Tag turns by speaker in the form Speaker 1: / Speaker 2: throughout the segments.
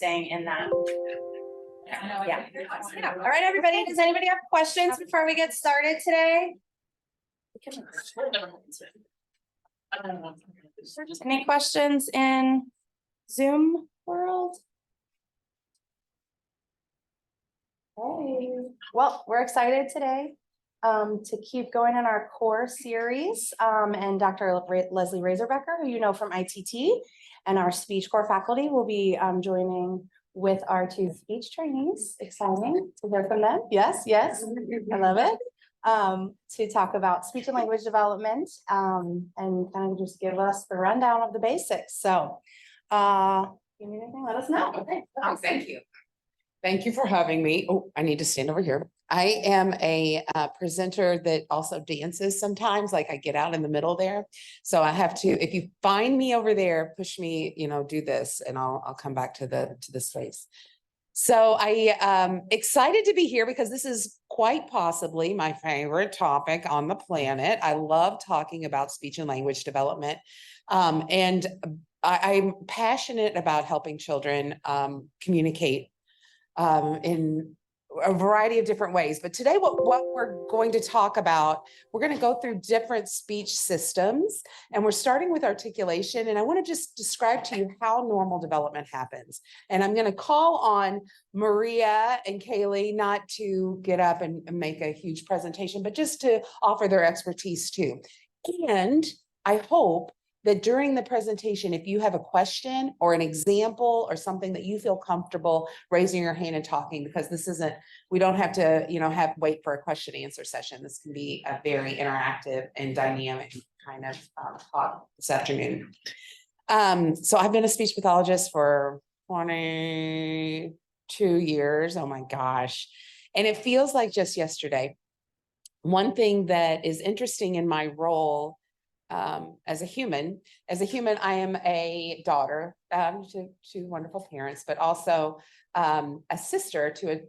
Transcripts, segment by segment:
Speaker 1: staying in that. Yeah. All right, everybody. Does anybody have questions before we get started today? Any questions in Zoom world? Hey, well, we're excited today to keep going in our core series. And Dr. Leslie Razorbecker, who you know from ITT, and our speech core faculty will be joining with our two speech trainees. Exciting to hear from them. Yes, yes, I love it. To talk about speech and language development and kind of just give us the rundown of the basics. So, you need anything? Let us know. Okay.
Speaker 2: Oh, thank you. Thank you for having me. Oh, I need to stand over here. I am a presenter that also dances sometimes, like I get out in the middle there. So I have to, if you find me over there, push me, do this and I'll come back to the space. So I am excited to be here because this is quite possibly my favorite topic on the planet. I love talking about speech and language development. And I'm passionate about helping children communicate in a variety of different ways. But today, what we're going to talk about, we're going to go through different speech systems, and we're starting with articulation. And I want to just describe to you how normal development happens. And I'm going to call on Maria and Kaylee not to get up and make a huge presentation, but just to offer their expertise too. And I hope that during the presentation, if you have a question or an example or something that you feel comfortable raising your hand and talking, because this isn't, we don't have to, wait for a question answer session. This can be a very interactive and dynamic kind of talk this afternoon. So I've been a speech pathologist for 22 years. Oh my gosh. And it feels like just yesterday. One thing that is interesting in my role as a human, I am a daughter to wonderful parents, but also a sister to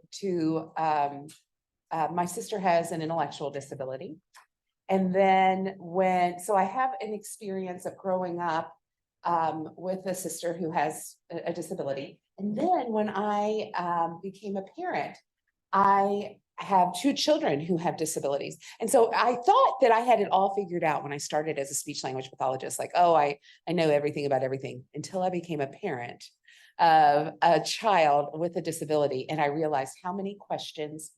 Speaker 2: my sister has an intellectual disability. And then so I have an experience of growing up with a sister who has a disability. And then when I became a parent, I have two children who have disabilities. And so I thought that I had it all figured out when I started as a speech language pathologist, like, oh, I know everything about everything, until I became a parent of a child with a disability. And I realized how many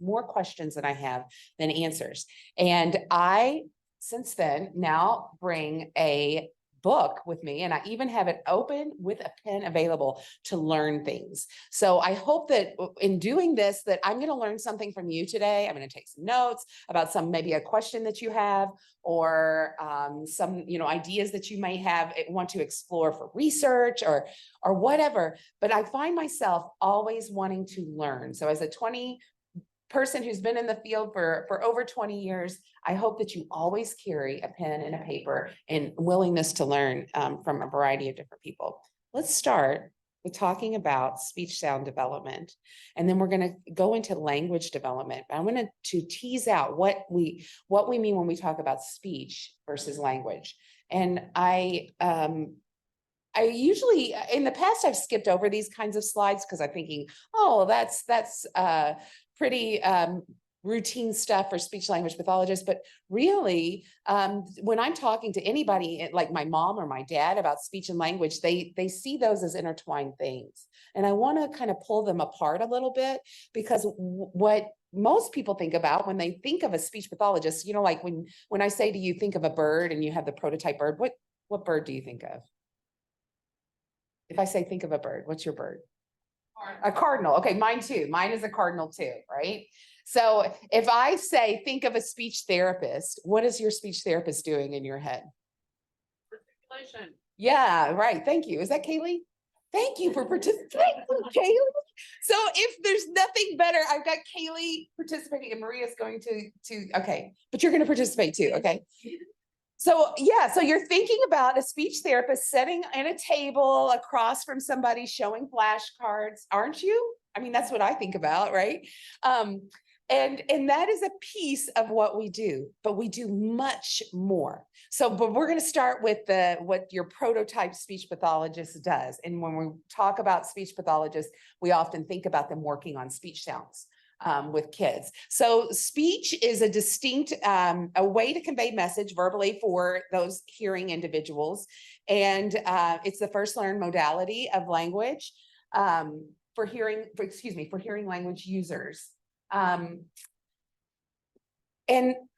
Speaker 2: more questions than I have than answers. And I, since then, now bring a book with me, and I even have it open with a pen available to learn things. So I hope that in doing this, that I'm going to learn something from you today. I'm going to take some notes about maybe a question that you have, or some, ideas that you may have want to explore for research or whatever. But I find myself always wanting to learn. So as a person who's been in the field for over 20 years, I hope that you always carry a pen and a paper and willingness to learn from a variety of different people. Let's start with talking about speech sound development, and then we're going to go into language development. I want to tease out what we mean when we talk about speech versus language. And I usually, in the past, I've skipped over these kinds of slides because I'm thinking, oh, that's pretty routine stuff for speech language pathologists. But really, when I'm talking to anybody like my mom or my dad about speech and language, they see those as intertwined things. And I want to kind of pull them apart a little bit, because what most people think about when they think of a speech pathologist, like when I say to you, think of a bird and you have the prototype bird, what bird do you think of? If I say think of a bird, what's your bird? A cardinal. Okay, mine too. Mine is a cardinal too, right? So if I say think of a speech therapist, what is your speech therapist doing in your head? Articulation. Yeah, right. Thank you. Is that Kaylee? Thank you for participating, Kaylee. So if there's nothing better, I've got Kaylee participating and Maria's going to okay, but you're going to participate too, okay? So yeah, so you're thinking about a speech therapist sitting at a table across from somebody showing flashcards, aren't you? I mean, that's what I think about, right? And that is a piece of what we do, but we do much more. So, but we're going to start with what your prototype speech pathologist does. And when we talk about speech pathologists, we often think about them working on speech sounds with kids. So speech is a distinct, a way to convey message verbally for those hearing individuals. And it's the first learned modality of language for hearing language users. And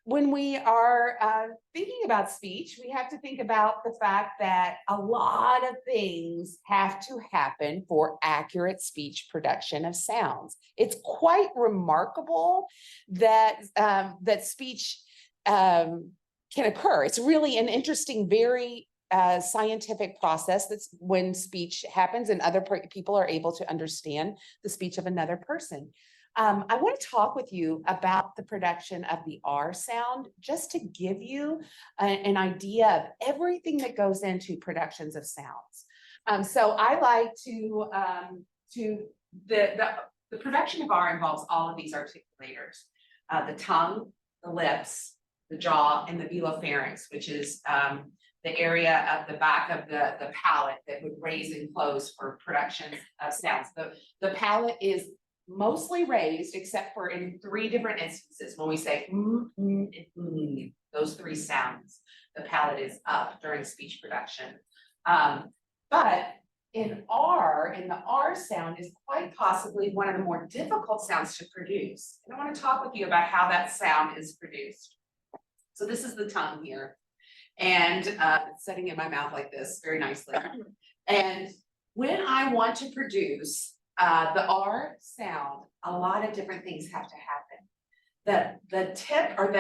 Speaker 2: when we are thinking about speech, we have to think about the fact that a lot of things have to happen for accurate speech production of sounds. It's quite remarkable that that speech can occur. It's really an interesting, very scientific process. That's when speech happens and other people are able to understand the speech of another person. I want to talk with you about the production of the R sound, just to give you an idea of everything that goes into productions of sounds. So I like the production of R involves all of these articulators, the tongue, the lips, the jaw, and the velopharynx, which is the area of the back of the palate that would raise and close for production of sounds. The palate is mostly raised, except for in 3 different instances. When we say those 3 sounds, the palate is up during speech production. But in the R sound is quite possibly one of the more difficult sounds to produce. And I want to talk with you about how that sound is produced. So this is the tongue here, and it's sitting in my mouth like this very nicely. And when I want to produce the R sound, a lot of different things have to happen. The tip, or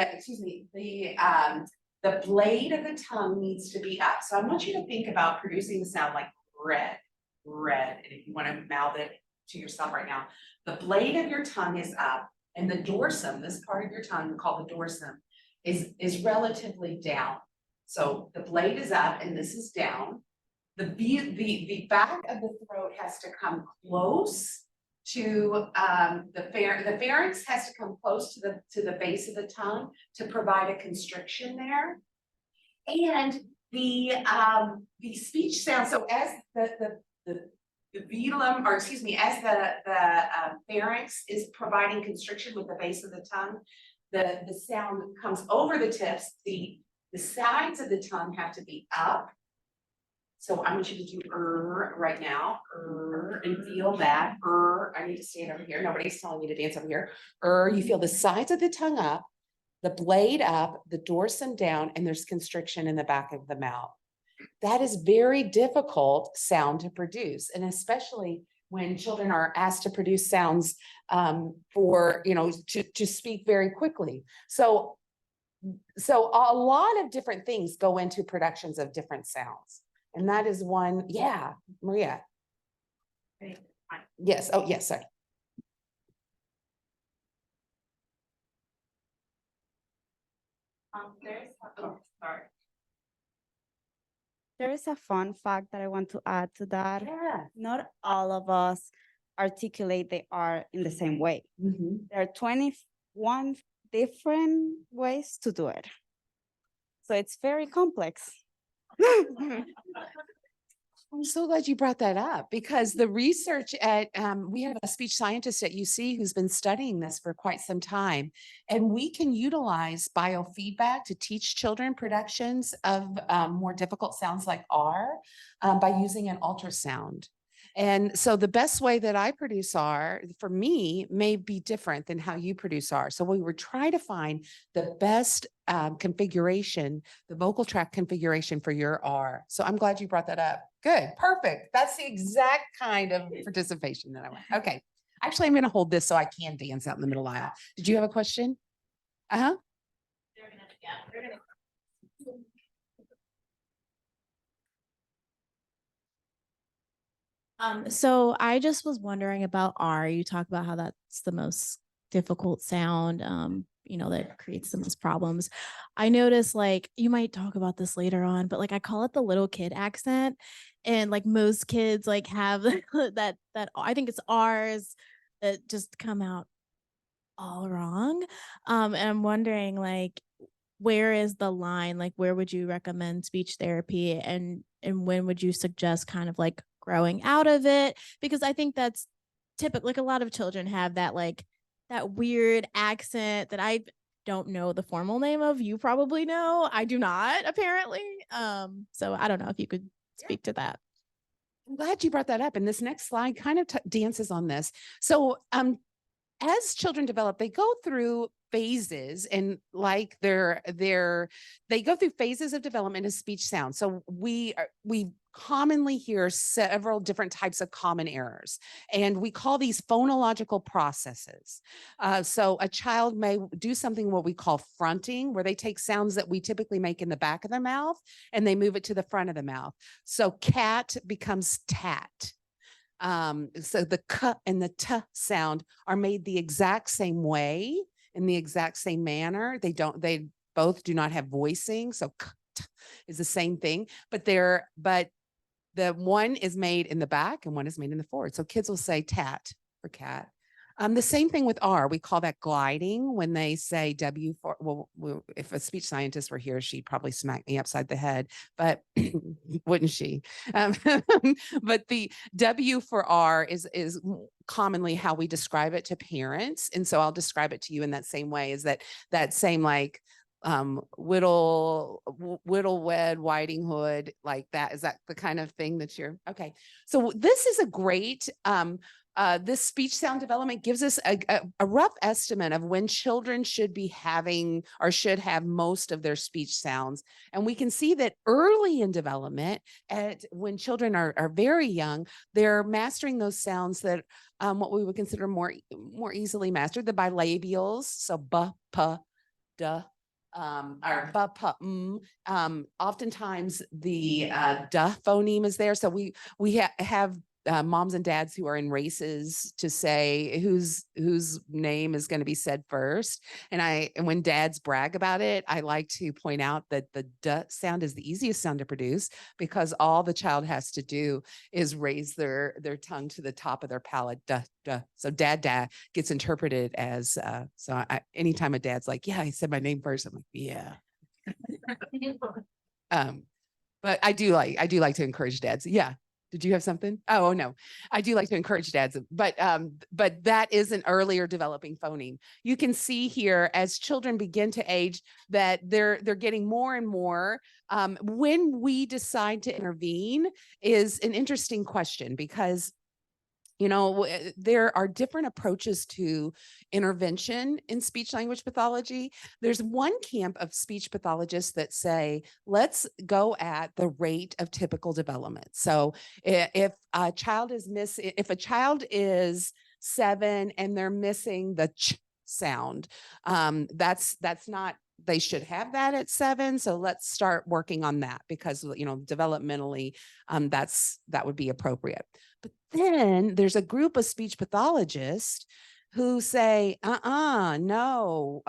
Speaker 2: the blade of the tongue needs to be up. So I want you to think about producing the sound like red. And if you want to mouth it to yourself right now, the blade of your tongue is up, and the dorsum, this part of your tongue called the dorsum, is relatively down. So the blade is up and this is down. The back of the throat has to come close to the pharynx has to come close to the base of the tongue to provide a constriction there. And the speech sound, so as the velum, or excuse me, as the pharynx is providing constriction with the base of the tongue, the sound comes over the tips. The sides of the tongue have to be up. So I want you to do right now, and feel that. I need to stand over here. Nobody's telling me to dance over here. You feel the sides of the tongue up, the blade up, the dorsum down, and there's constriction in the back of the mouth. That is very difficult sound to produce, and especially when children are asked to produce sounds for, to speak very quickly. So a lot of different things go into productions of different sounds. And that is one. Yeah, Maria. Yes. Oh, yes, sorry.
Speaker 3: There is a fun fact that I want to add to that.
Speaker 2: Yeah.
Speaker 3: Not all of us articulate the R in the same way.
Speaker 2: Mm-hmm.
Speaker 3: There are 21 different ways to do it. So it's very complex.
Speaker 2: I'm so glad you brought that up, because the research at, we have a speech scientist at UC who's been studying this for quite some time, and we can utilize biofeedback to teach children productions of more difficult sounds like R by using an ultrasound. And so the best way that I produce R for me may be different than how you produce R. So we were trying to find the best configuration, the vocal tract configuration for your R. So I'm glad you brought that up. Good, perfect. That's the exact kind of participation that I want. Okay, actually, I'm going to hold this so I can dance out in the middle aisle. Did you have a question? Uh-huh.
Speaker 4: So I just was wondering about R. You talk about how that's the most difficult sound, that creates the most problems. I noticed, like, you might talk about this later on, but like I call it the little kid accent. And like most kids like have that I think it's R's that just come out all wrong. And I'm wondering, like, where is the line? Like, where would you recommend speech therapy, and when would you suggest kind of like growing out of it? Because I think that's typical. Like, a lot of children have that, like, that weird accent that I don't know the formal name of. You probably know. I do not, apparently. So I don't know if you could speak to that.
Speaker 2: I'm glad you brought that up. And this next slide kind of dances on this. So, as children develop, they go through phases, and like they go through phases of development of speech sound. So we commonly hear several different types of common errors, and we call these phonological processes. So a child may do something what we call fronting, where they take sounds that we typically make in the back of their mouth and they move it to the front of the mouth. So cat becomes tat. So the k and the t sound are made the exact same way, in the exact same manner. They both do not have voicing. So k, t is the same thing, but the one is made in the back and one is made in the forward. So kids will say tat for cat. The same thing with R. We call that gliding when they say W for, well, if a speech scientist were here, she'd probably smack me upside the head, but wouldn't she? But the W for R is commonly how we describe it to parents. And so I'll describe it to you in that same way, is that same like whittle wed whiting hood, like that. Is that the kind of thing that you're okay? So this is a great this speech sound development gives us a rough estimate of when children should be having or should have most of their speech sounds. And we can see that early in development, when children are very young, they're mastering those sounds that what we would consider more easily mastered, the bilabials. So b, p, d, or b, p, oftentimes the duh phoneme is there. So we have moms and dads who are in races to say whose name is going to be said first. And when dads brag about it, I like to point out that the duh sound is the easiest sound to produce, because all the child has to do is raise their tongue to the top of their palate. Duh, duh. So dad gets interpreted as anytime a dad's like, yeah, he said my name first, I'm like, yeah. But I do like to encourage dads. Yeah. Did you have something? Oh, no, I do like to encourage dads, but that is an earlier developing phoneme. You can see here as children begin to age that they're getting more and more. When we decide to intervene is an interesting question, because there are different approaches to intervention in speech language pathology. There's one camp of speech pathologists that say, let's go at the rate of typical development. So if a child is 7 and they're missing the ch sound, that's not, they should have that at 7. So let's start working on that, because, developmentally, that would be appropriate. But then there's a group of speech pathologists who say, no,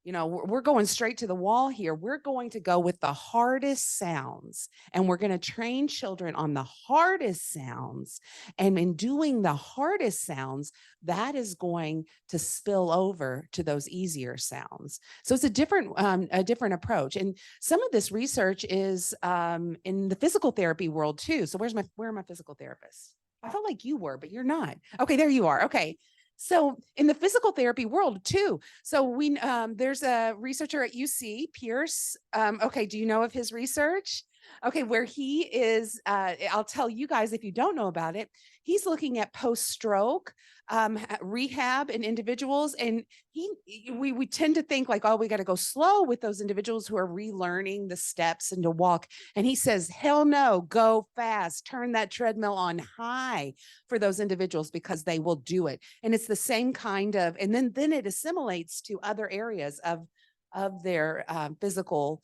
Speaker 2: we're going straight to the wall here. We're going to go with the hardest sounds, and we're going to train children on the hardest sounds. And in doing the hardest sounds, that is going to spill over to those easier sounds. So it's a different approach. And some of this research is in the physical therapy world too. So where are my physical therapists? I felt like you were, but you're not. Okay, there you are. Okay. So in the physical therapy world too. So there's a researcher at UC, Pierce. Okay, do you know of his research? Okay, where he is, I'll tell you guys if you don't know about it, he's looking at post-stroke rehab in individuals. And we tend to think like, oh, we got to go slow with those individuals who are relearning the steps and to walk. And he says, hell no, go fast, turn that treadmill on high for those individuals, because they will do it. And it's the same kind of, and then it assimilates to other areas of their physical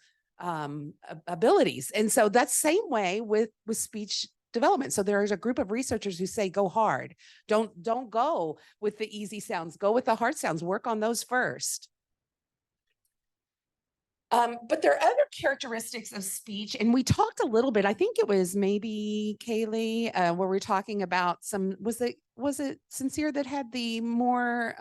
Speaker 2: abilities. And so that's same way with speech development. So there is a group of researchers who say, go hard. Don't go with the easy sounds, go with the hard sounds, work on those first. But there are other characteristics of speech, and we talked a little bit, I think it was maybe Kaylee, where we're talking about was it Sincere that had the more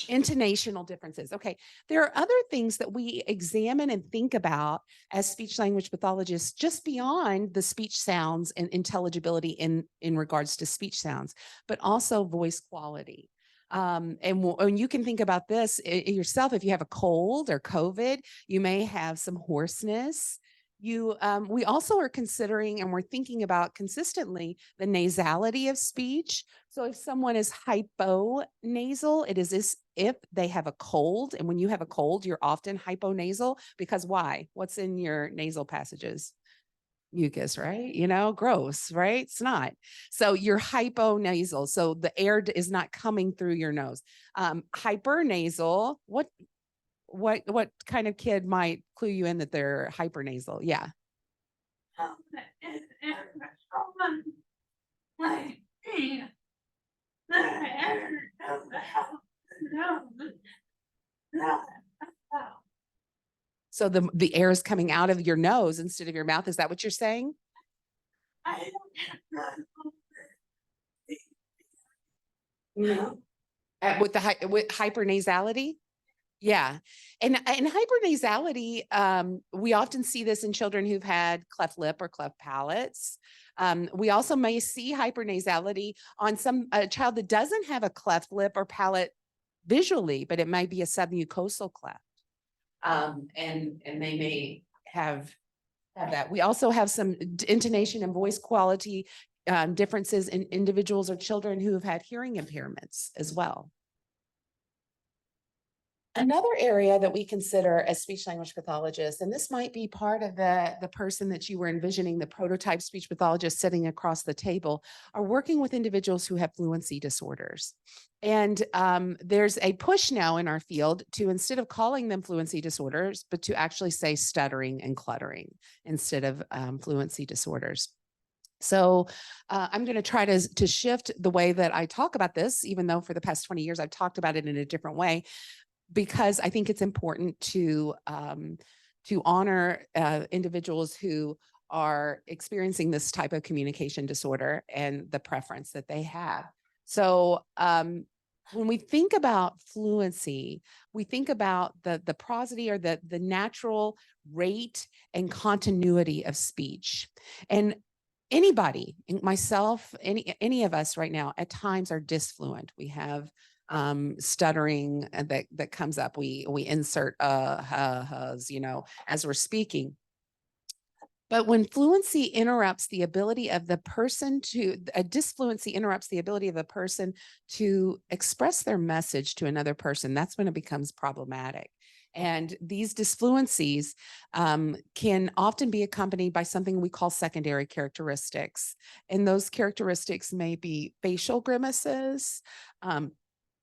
Speaker 2: Intonational differences. Okay. There are other things that we examine and think about as speech language pathologists, just beyond the speech sounds and intelligibility in regards to speech sounds, but also voice quality. And you can think about this yourself. If you have a cold or COVID, you may have some hoarseness. We also are considering and we're thinking about consistently the nasality of speech. So if someone is hyponasal, it is if they have a cold. And when you have a cold, you're often hyponasal because why? What's in your nasal passages? Mucus, right? Gross, right? Snot. So you're hyponasal. So the air is not coming through your nose. Hypernasal, what kind of kid might clue you in that they're hypernasal? Yeah. So the air is coming out of your nose instead of your mouth. Is that what you're saying? With hypernasality? Yeah. And hypernasality, we often see this in children who've had cleft lip or cleft palates. We also may see hypernasality on a child that doesn't have a cleft lip or palate visually, but it might be a submucosal cleft. And they may have that. We also have some intonation and voice quality differences in individuals or children who have had hearing impairments as well. Another area that we consider as speech language pathologists, and this might be part of the person that you were envisioning, the prototype speech pathologist sitting across the table, are working with individuals who have fluency disorders. And there's a push now in our field to, instead of calling them fluency disorders, but to actually say stuttering and cluttering instead of fluency disorders. So I'm going to try to shift the way that I talk about this, even though for the past 20 years I've talked about it in a different way, because I think it's important to honor individuals who are experiencing this type of communication disorder and the preference that they have. So when we think about fluency, we think about the prosody or the natural rate and continuity of speech. And anybody, myself, any of us right now at times are disfluent. We have stuttering that comes up. We insert has, as we're speaking. But when fluency interrupts the ability of the person a disfluency interrupts the ability of the person to express their message to another person, that's when it becomes problematic. And these disfluencies can often be accompanied by something we call secondary characteristics. And those characteristics may be facial grimaces.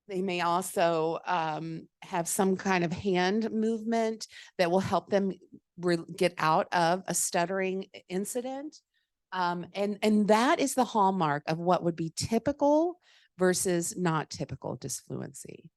Speaker 2: They may also have some kind of hand movement that will help them get out of a stuttering incident. And that is the hallmark of what would be typical versus not typical disfluency.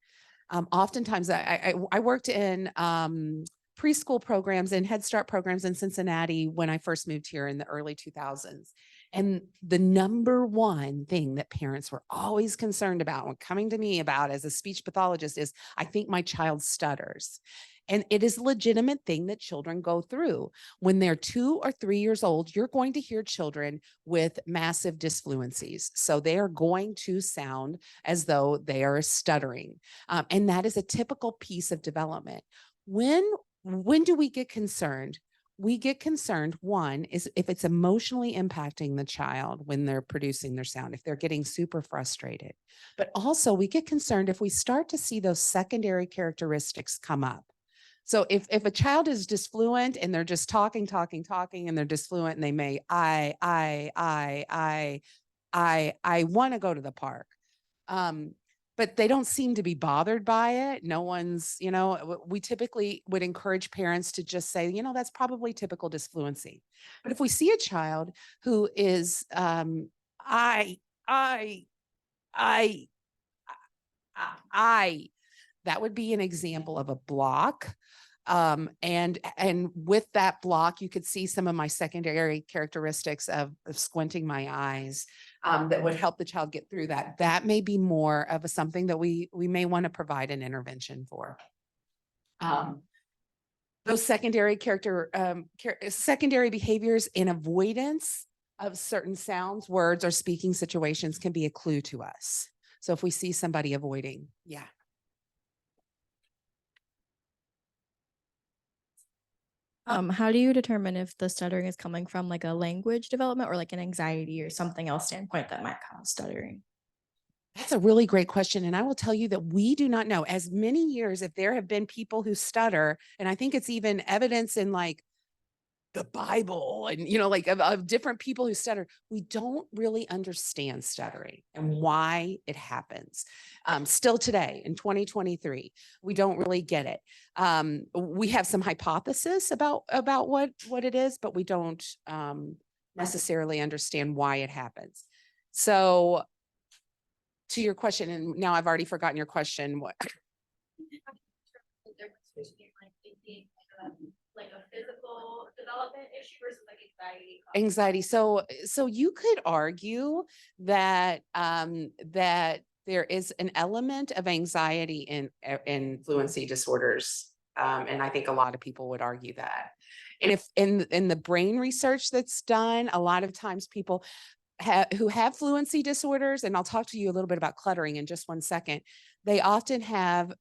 Speaker 2: Oftentimes, I worked in preschool programs and Head Start programs in Cincinnati when I first moved here in the early 2000s. And the number one thing that parents were always concerned about when coming to me about as a speech pathologist is, I think my child stutters. And it is a legitimate thing that children go through. When they're 2 or 3 years old, you're going to hear children with massive disfluencies. So they are going to sound as though they are stuttering. And that is a typical piece of development. When do we get concerned? We get concerned, one, is if it's emotionally impacting the child when they're producing their sound, if they're getting super frustrated. But also we get concerned if we start to see those secondary characteristics come up. So if a child is disfluent and they're just talking, and they're disfluent and they may, I want to go to the park. But they don't seem to be bothered by it. No one's, we typically would encourage parents to just say, that's probably typical disfluency. But if we see a child who is, that would be an example of a block. And with that block, you could see some of my secondary characteristics of squinting my eyes. that would help the child get through that. That may be more of something that we may want to provide an intervention for. Those secondary secondary behaviors in avoidance of certain sounds, words, or speaking situations can be a clue to us. So if we see somebody avoiding, yeah.
Speaker 4: How do you determine if the stuttering is coming from like a language development or like an anxiety or something else standpoint that might cause stuttering?
Speaker 2: That's a really great question. And I will tell you that we do not know. As many years, if there have been people who stutter, and I think it's even evidence in like the Bible and, like of different people who stutter, we don't really understand stuttering and why it happens. Still today in 2023, we don't really get it. We have some hypothesis about what it is, but we don't necessarily understand why it happens. So to your question, and now I've already forgotten your question, what?
Speaker 5: Like a physical development issue versus like anxiety.
Speaker 2: Anxiety. So you could argue that that there is an element of anxiety in fluency disorders. And I think a lot of people would argue that. And if in the brain research that's done, a lot of times people who have fluency disorders, and I'll talk to you a little bit about cluttering in just one second, they often have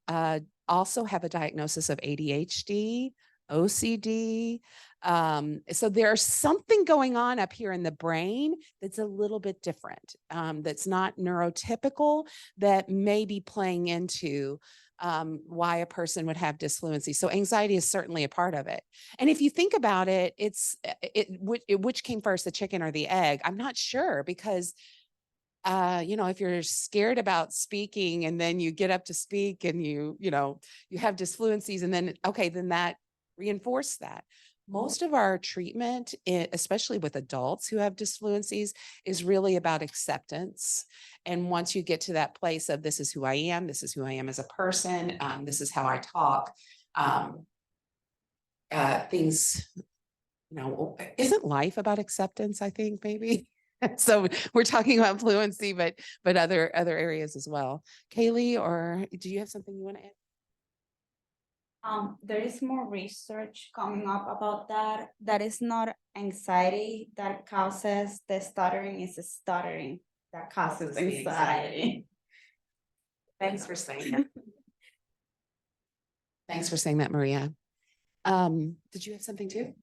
Speaker 2: also have a diagnosis of ADHD, OCD. So there's something going on up here in the brain that's a little bit different, that's not neurotypical, that may be playing into why a person would have disfluency. So anxiety is certainly a part of it. And if you think about it, which came first, the chicken or the egg? I'm not sure, because if you're scared about speaking and then you get up to speak and you have disfluencies, and then that reinforce that. Most of our treatment, especially with adults who have disfluencies, is really about acceptance. And once you get to that place of this is who I am as a person, this is how I talk, things, isn't life about acceptance, I think, maybe? So we're talking about fluency, but other areas as well. Kaylee, or do you have something you want to add?
Speaker 3: There is more research coming up about that. That is not anxiety that causes the stuttering, it's the stuttering that causes
Speaker 2: the
Speaker 3: anxiety.
Speaker 2: Thanks for saying that. Thanks for saying that, Maria. Did you have something too?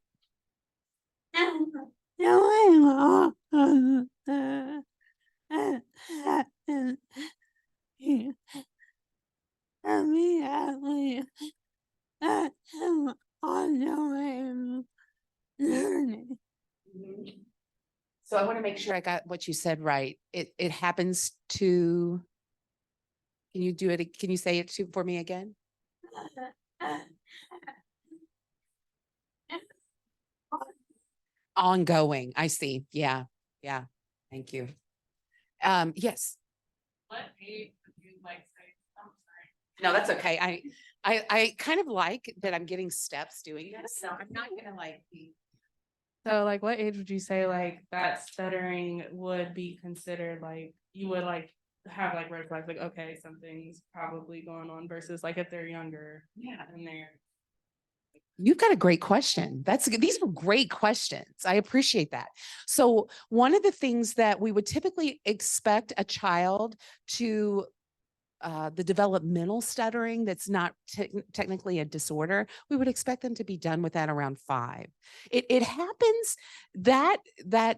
Speaker 2: So I want to make sure I got what you said right. It happens to, can you do it? Can you say it for me again? Ongoing. I see. Yeah. Yeah. Thank you. Yes.
Speaker 5: What age would you like say? I'm sorry.
Speaker 2: No, that's okay. I kind of like that I'm getting steps doing this. So I'm not gonna be.
Speaker 6: So like what age would you say like that stuttering would be considered, like you would like have like red flags, like okay, something's probably going on, versus like if they're younger,
Speaker 2: Yeah.
Speaker 6: and they're
Speaker 2: You've got a great question. These are great questions. I appreciate that. So one of the things that we would typically expect a child to the developmental stuttering that's not technically a disorder, we would expect them to be done with that around 5. It happens that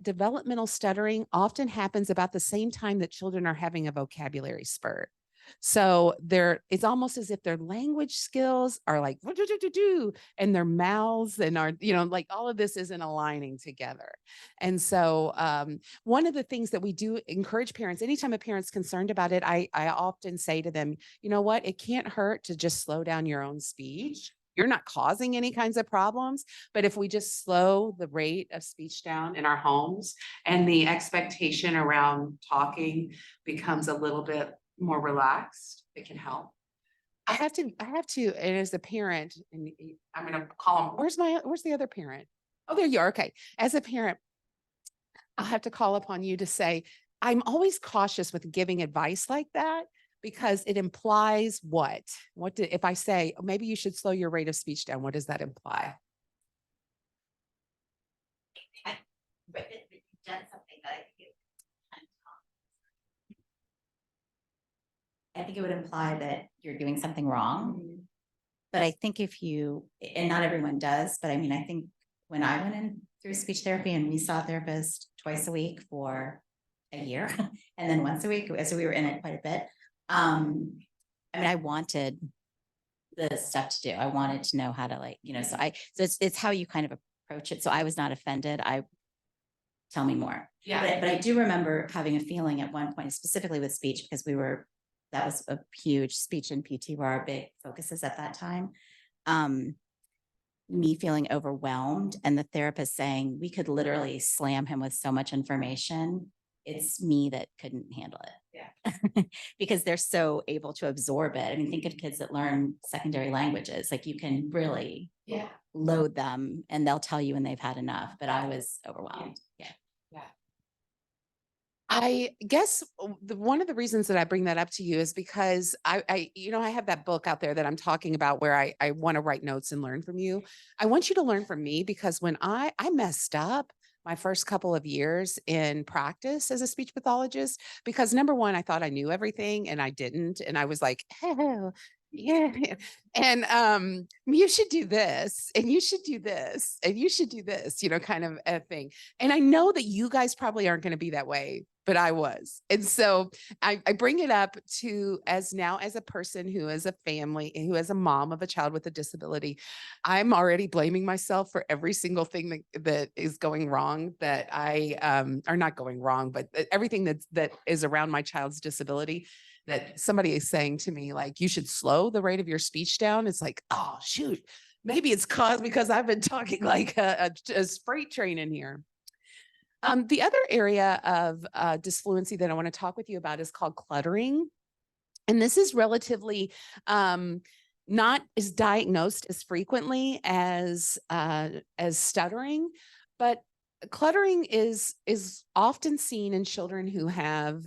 Speaker 2: developmental stuttering often happens about the same time that children are having a vocabulary spurt. So it's almost as if their language skills are like, and their mouths and like all of this isn't aligning together. And so one of the things that we do encourage parents, anytime a parent's concerned about it, I often say to them, you know what, it can't hurt to just slow down your own speech. You're not causing any kinds of problems, but if we just slow the rate of speech down in our homes and the expectation around talking becomes a little bit more relaxed, it can help. I have to, and as a parent, and I'm going to call him, where's the other parent? Oh, there you are. Okay. As a parent, I'll have to call upon you to say, I'm always cautious with giving advice like that because it implies what? If I say, "Oh, maybe you should slow your rate of speech down, what does that imply?
Speaker 7: But you've done something that I think it would imply that you're doing something wrong. But I think if you, and not everyone does, but I mean, I think when I went in through speech therapy and we saw a therapist twice a week for a year and then once a week, so we were in it quite a bit. I mean, I wanted the stuff to do. I wanted to know how to so it's how you kind of approach it. So I was not offended. Tell me more.
Speaker 2: Yeah.
Speaker 7: But I do remember having a feeling at one point, specifically with speech, because that was a huge speech and PT were our big focuses at that time. Me feeling overwhelmed and the therapist saying we could literally slam him with so much information. It's me that couldn't handle it. Yeah. Because they're so able to absorb it. I mean, think of kids that learn secondary languages. Like you can really load them and they'll tell you when they've had enough. But I was overwhelmed. Yeah.
Speaker 2: I guess one of the reasons that I bring that up to you is because I have that book out there that I'm talking about where I want to write notes and learn from you. I want you to learn from me because when I messed up my first couple of years in practice as a speech pathologist, because number one, I thought I knew everything and I didn't. And I was like, oh, yeah. And you should do this and you should do this and you should do this, kind of a thing. And I know that you guys probably aren't going to be that way, but I was. And so I bring it up as a person who is a family, who is a mom of a child with a disability. I'm already blaming myself for every single thing that is going wrong that are not going wrong, but everything that is around my child's disability. That somebody is saying to me, like, you should slow the rate of your speech down. It's like, oh, shoot, maybe it's caused because I've been talking like a freight train in here. The other area of disfluency that I want to talk with you about is called cluttering. And this is relatively not as diagnosed as frequently as stuttering, but cluttering is often seen in children who have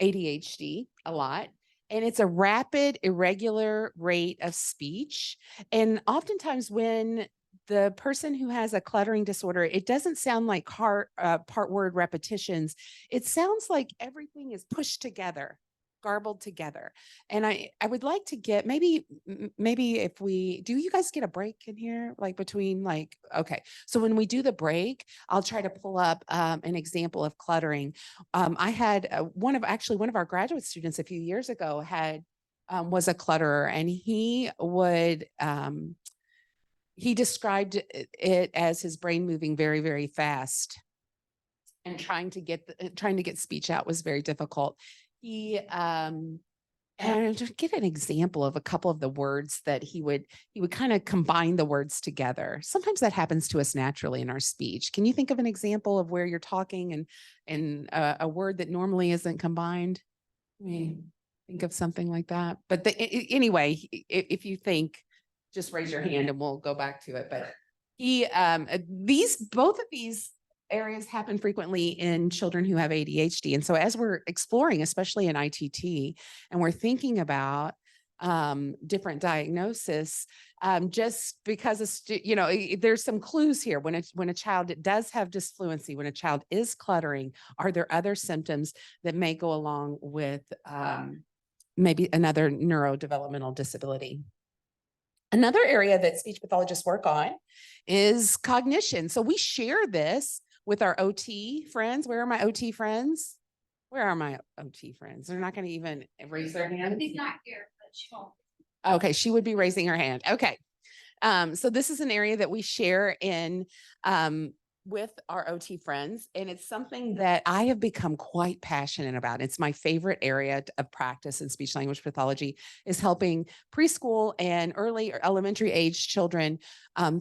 Speaker 2: ADHD a lot. And it's a rapid, irregular rate of speech. And oftentimes when the person who has a cluttering disorder, it doesn't sound like part word repetitions. It sounds like everything is pushed together, garbled together. And I would like to get maybe if do you guys get a break in here? Like between okay. So when we do the break, I'll try to pull up an example of cluttering. I had one of our graduate students a few years ago was a clutterer, and he would, he described it as his brain moving very, very fast, and trying to get speech out was very difficult. He and to get an example of a couple of the words that he would kind of combine the words together. Sometimes that happens to us naturally in our speech. Can you think of an example of where you're talking and a word that normally isn't combined? I mean, think of something like that. But anyway, if you think, just raise your hand and we'll go back to it. But both of these areas happen frequently in children who have ADHD. And so as we're exploring, especially in ITT, and we're thinking about different diagnosis, just because there's some clues here. When a child does have disfluency, when a child is cluttering, are there other symptoms that may go along with maybe another neurodevelopmental disability? Another area that speech pathologists work on is cognition. So we share this with our OT friends. Where are my OT friends? Where are my OT friends? They're not going to even raise their hand.
Speaker 5: She's not here, but she won't.
Speaker 2: Okay, she would be raising her hand. Okay. So this is an area that we share in with our OT friends, and it's something that I have become quite passionate about. It's my favorite area of practice in speech language pathology, is helping preschool and early or elementary age children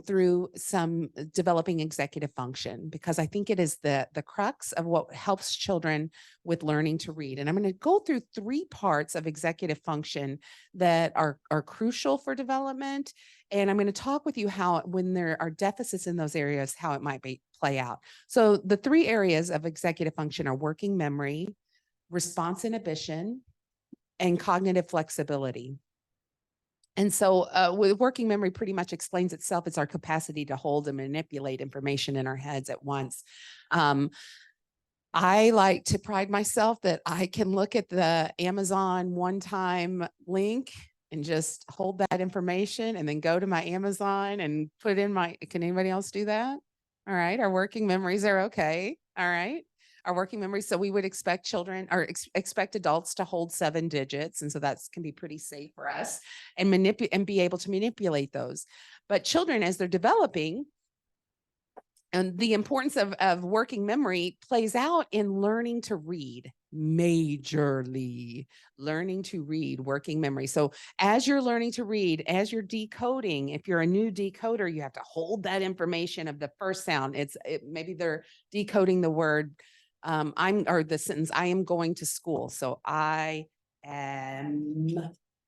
Speaker 2: through some developing executive function, because I think it is the crux of what helps children with learning to read. And I'm going to go through 3 parts of executive function that are crucial for development. And I'm going to talk with you how, when there are deficits in those areas, how it might play out. So the 3 areas of executive function are working memory, response inhibition, and cognitive flexibility. And so with working memory pretty much explains itself. It's our capacity to hold and manipulate information in our heads at once. I like to pride myself that I can look at the Amazon one-time link and just hold that information and then go to my Amazon and put in my, can anybody else do that? All right. Our working memories are okay. All right. Our working memories. So we would expect children or expect adults to hold 7 digits. And so that's can be pretty safe for us and be able to manipulate those. But children, as they're developing, and the importance of working memory plays out in learning to read, majorly learning to read, working memory. So as you're learning to read, as you're decoding, if you're a new decoder, you have to hold that information of the first sound. Maybe they're decoding the word or the sentence, I am going to school. So I am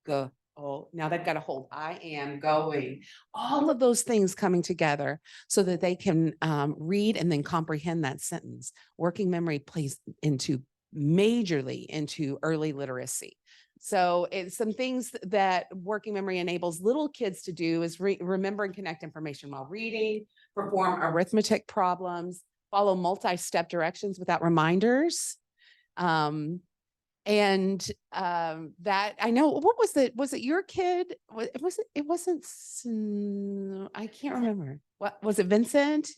Speaker 2: go. Oh, now they've got to hold, I am going, all of those things coming together so that they can read and then comprehend that sentence. Working memory plays majorly into early literacy. So it's some things that working memory enables little kids to do is remember and connect information while reading, perform arithmetic problems, follow multi-step directions without reminders. That I know, what was it your kid? It wasn't, I can't remember. What was it, Vincent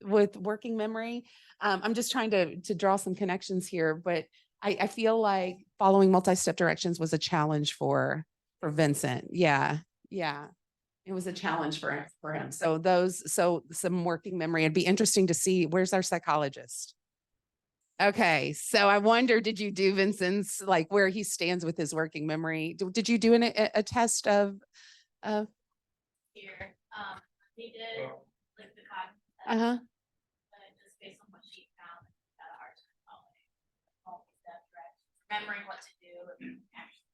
Speaker 2: with working memory? I'm just trying to draw some connections here, but I feel like following multi-step directions was a challenge for Vincent. Yeah. It was a challenge for him. So some working memory. It'd be interesting to see, where's our psychologist? Okay, so I wonder, did you do Vincent's, like where he stands with his working memory? Did you do a test of?
Speaker 5: Here, he did like the cognitive.
Speaker 2: Uh-huh.
Speaker 5: But just based on what she found, got a hard time following multi-step directions, remembering what to do and actually.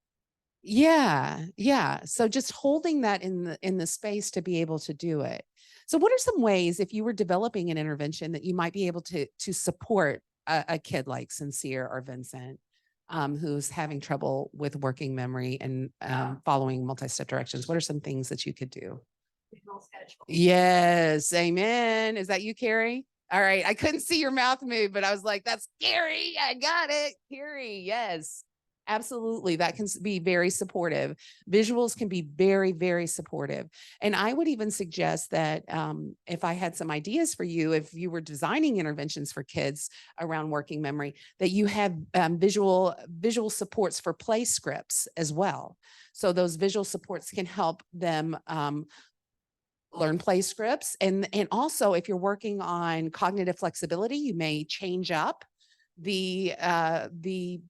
Speaker 2: Yeah. So just holding that in the space to be able to do it. So what are some ways, if you were developing an intervention, that you might be able to support a kid like Sincere or Vincent, who's having trouble with working memory and following multi-step directions? What are some things that you could do? Yes, amen. Is that you, Carrie? All right. I couldn't see your mouth move, but I was like, that's Carrie. I got it. Carrie, yes. Absolutely. That can be very supportive. Visuals can be very, very supportive. And I would even suggest that if I had some ideas for you, if you were designing interventions for kids around working memory, that you have visual supports for play scripts as well. So those visual supports can help them learn play scripts. And also, if you're working on cognitive flexibility, you may change up the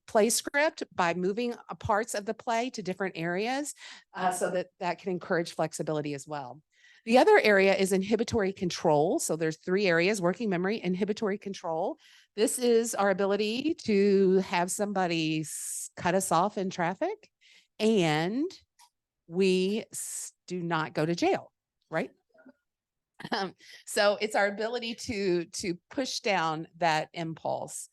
Speaker 2: play script by moving parts of the play to different areas so that can encourage flexibility as well. The other area is inhibitory control. So there's 3 areas: working memory, inhibitory control. This is our ability to have somebody cut us off in traffic and we do not go to jail, right? So it's our ability to push down that impulse.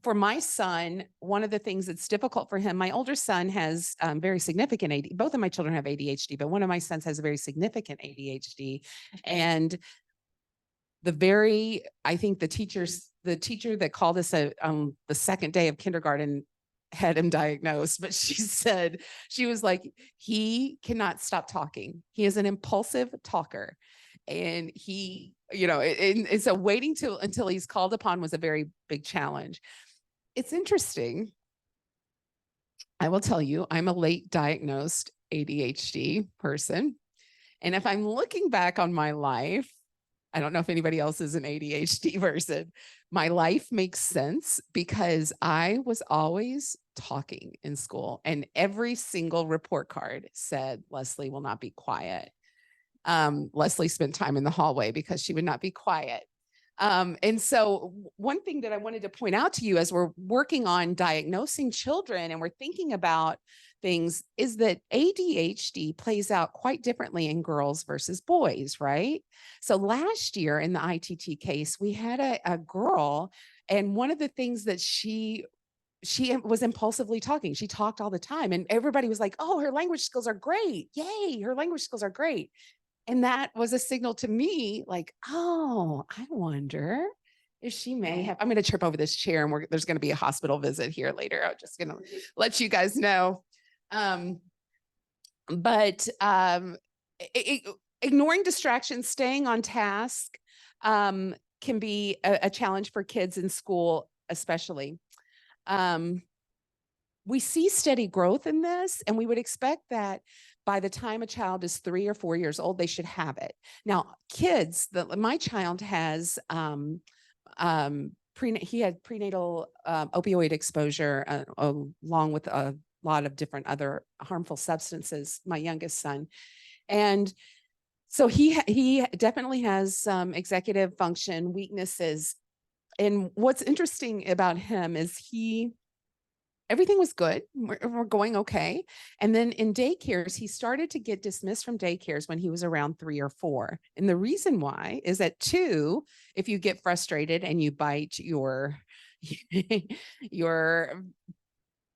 Speaker 2: For my son, one of the things that's difficult for him, my older son has very significant ADHD. Both of my children have ADHD, but one of my sons has a very significant ADHD. And I think the teacher that called us the second day of kindergarten had him diagnosed, but she was like, he cannot stop talking. He is an impulsive talker. And he, and so waiting until he's called upon was a very big challenge. It's interesting. I will tell you, I'm a late diagnosed ADHD person. And if I'm looking back on my life, I don't know if anybody else is an ADHD person. My life makes sense because I was always talking in school, and every single report card said, Leslie will not be quiet. Leslie spent time in the hallway because she would not be quiet. And so one thing that I wanted to point out to you as we're working on diagnosing children and we're thinking about things is that ADHD plays out quite differently in girls versus boys, right? So last year in the ITT case, we had a girl, and one of the things that she was impulsively talking. She talked all the time, and everybody was like, "Oh, her language skills are great. Yay, her language skills are great." And that was a signal to me like, "Oh, I wonder if she may have." I'm going to trip over this chair, and there's going to be a hospital visit here later. I'm just going to let you guys know. But ignoring distractions, staying on task can be a challenge for kids in school, especially. We see steady growth in this, and we would expect that by the time a child is 3 or 4 years old, they should have it. Now, kids, my child has he had prenatal opioid exposure along with a lot of different other harmful substances, my youngest son. And so he definitely has some executive function weaknesses. And what's interesting about him is everything was good. We're going okay. And then in daycares, he started to get dismissed from daycares when he was around 3 or 4. And the reason why is at 2, if you get frustrated and you bite your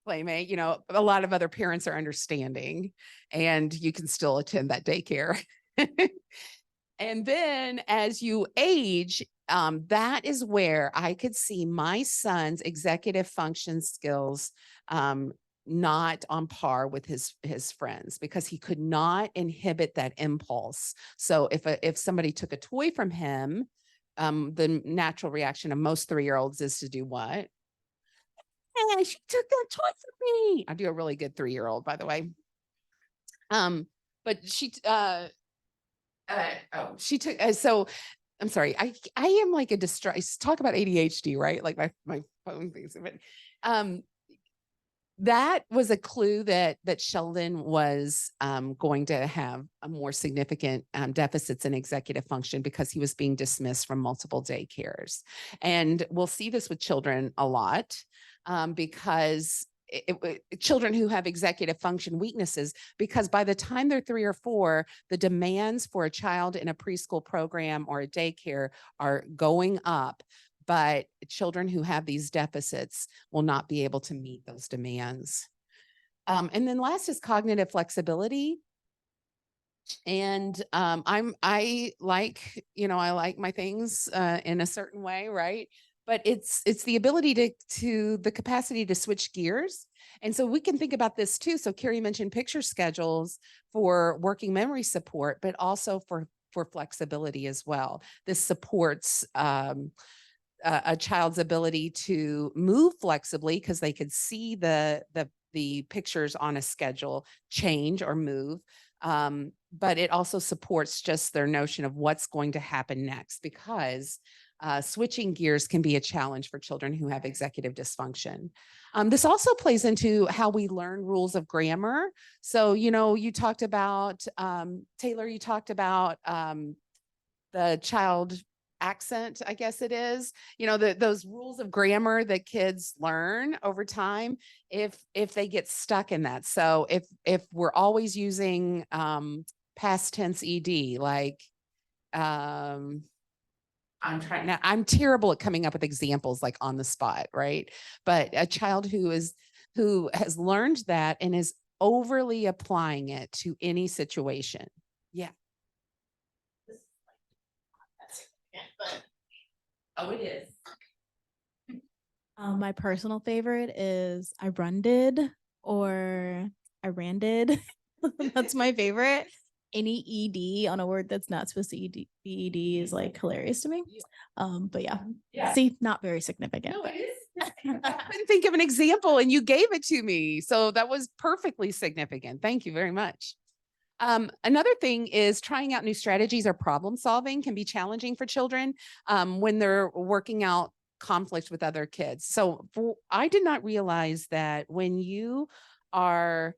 Speaker 2: playmate, a lot of other parents are understanding, and you can still attend that daycare. And then as you age, that is where I could see my son's executive function skills not on par with his friends, because he could not inhibit that impulse. So if somebody took a toy from him, the natural reaction of most 3-year-olds is to do what? Hey, she took that toy from me. I do a really good 3-year-old, by the way. But she took, so I'm sorry, I am like a distress. Talk about ADHD, right? Like my phone things. But that was a clue that Sheldon was going to have a more significant deficits in executive function, because he was being dismissed from multiple daycares. And we'll see this with children a lot, because children who have executive function weaknesses, because by the time they're 3 or 4, the demands for a child in a preschool program or a daycare are going up, but children who have these deficits will not be able to meet those demands. And then last is cognitive flexibility. And I like my things in a certain way, right? But it's the ability the capacity to switch gears. And so we can think about this too. So Carrie mentioned picture schedules for working memory support, but also for flexibility as well. This supports a child's ability to move flexibly, because they could see the pictures on a schedule change or move. But it also supports just their notion of what's going to happen next, because switching gears can be a challenge for children who have executive dysfunction. This also plays into how we learn rules of grammar. So, you talked about, Taylor, you talked about the child accent, I guess it is, those rules of grammar that kids learn over time if they get stuck in that. So if we're always using past tense ED, like I'm terrible at coming up with examples like on the spot, right? But a child who has learned that and is overly applying it to any situation. Yeah. Oh, it is.
Speaker 4: My personal favorite is I runded or I randed. That's my favorite. Any ED on a word that's not supposed to be ED is like hilarious to me. But yeah. See, not very significant.
Speaker 2: No, it is. I couldn't think of an example, and you gave it to me. So that was perfectly significant. Thank you very much. Another thing is trying out new strategies or problem solving can be challenging for children when they're working out conflict with other kids. So I did not realize that when you are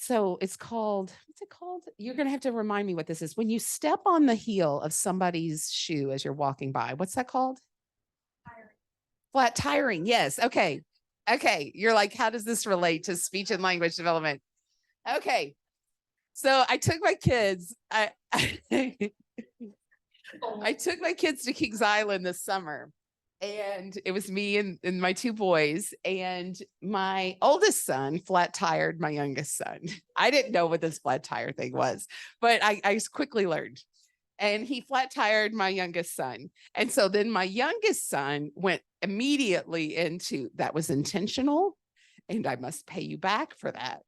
Speaker 2: So it's called, what's it called? You're going to have to remind me what this is. When you step on the heel of somebody's shoe as you're walking by, what's that called? Flat tiring. Yes. Okay. Okay. You're like, how does this relate to speech and language development? Okay. So I took my kids, I took my kids to Kings Island this summer. And it was me and my two boys, and my oldest son flat tired my youngest son. I didn't know what this flat tire thing was, but I quickly learned. And he flat tired my youngest son. And so then my youngest son went immediately into that was intentional, and I must pay you back for that.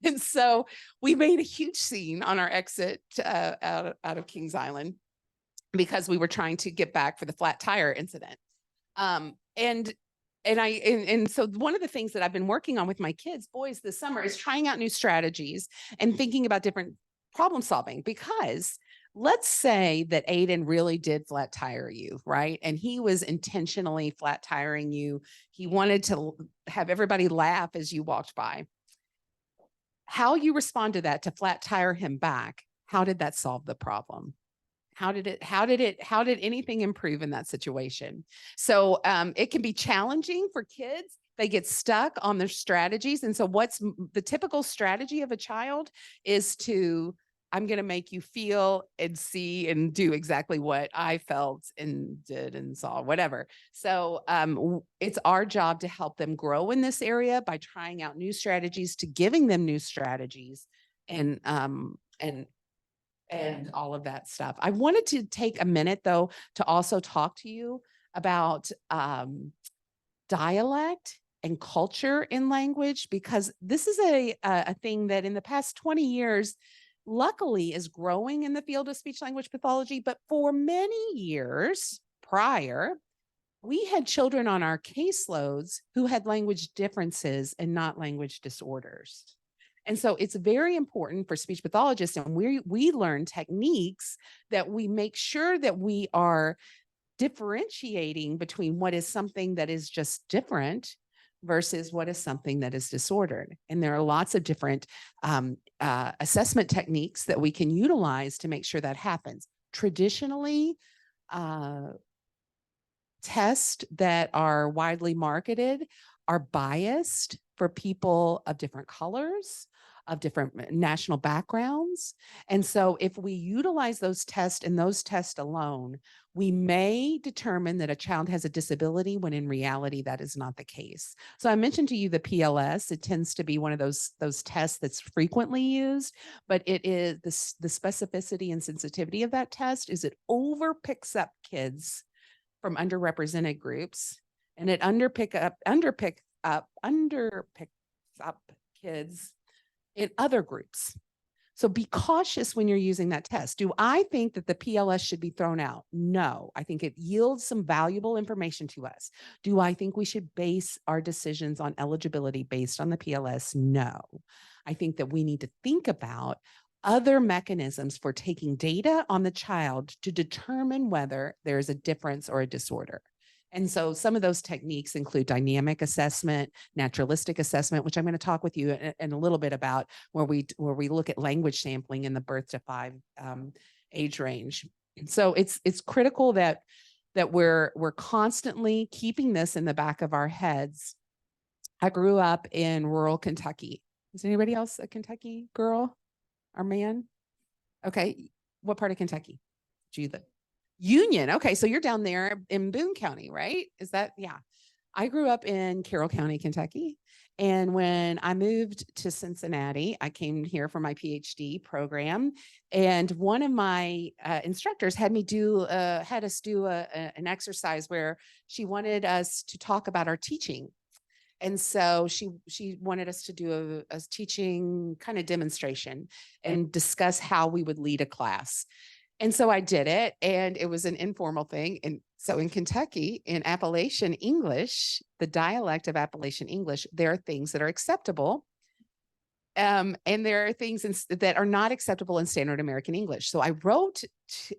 Speaker 2: And so we made a huge scene on our exit out of Kings Island, because we were trying to get back for the flat tire incident. And so one of the things that I've been working on with my kids, boys, this summer is trying out new strategies and thinking about different problem solving, because let's say that Aiden really did flat tire you, right? And he was intentionally flat tiring you. He wanted to have everybody laugh as you walked by. How you respond to that, to flat tire him back, how did that solve the problem? How did anything improve in that situation? So it can be challenging for kids. They get stuck on their strategies. And so what's the typical strategy of a child is to, I'm going to make you feel and see and do exactly what I felt and did and saw, whatever. So it's our job to help them grow in this area by trying out new strategies, to giving them new strategies, and all of that stuff. I wanted to take a minute though to also talk to you about dialect and culture in language, because this is a thing that in the past 20 years, luckily is growing in the field of speech language pathology. But for many years prior, we had children on our caseloads who had language differences and not language disorders. And so it's very important for speech pathologists, and we learn techniques that we make sure that we are differentiating between what is something that is just different versus what is something that is disordered. And there are lots of different assessment techniques that we can utilize to make sure that happens. Traditionally, tests that are widely marketed are biased for people of different colors, of different national backgrounds. And so if we utilize those tests and those tests alone, we may determine that a child has a disability when in reality that is not the case. So I mentioned to you the PLS. It tends to be one of those tests that's frequently used, but it is the specificity and sensitivity of that test is it over picks up kids from underrepresented groups, and it underpicks up kids in other groups. So be cautious when you're using that test. Do I think that the PLS should be thrown out? No, I think it yields some valuable information to us. Do I think we should base our decisions on eligibility based on the PLS? No, I think that we need to think about other mechanisms for taking data on the child to determine whether there's a difference or a disorder. And so some of those techniques include dynamic assessment, naturalistic assessment, which I'm going to talk with you in a little bit about, where we look at language sampling in the birth to 5 age range. And so it's critical that we're constantly keeping this in the back of our heads. I grew up in rural Kentucky. Is anybody else a Kentucky girl or man? Okay, what part of Kentucky do you live? Union. Okay, so you're down there in Boone County, right? Is that, yeah. I grew up in Carroll County, Kentucky. And when I moved to Cincinnati, I came here for my PhD program. And one of my instructors had us do an exercise where she wanted us to talk about our teaching. And so she wanted us to do a teaching kind of demonstration and discuss how we would lead a class. And so I did it, and it was an informal thing. And so in Kentucky, in Appalachian English, the dialect of Appalachian English, there are things that are acceptable. And there are things that are not acceptable in standard American English. So I wrote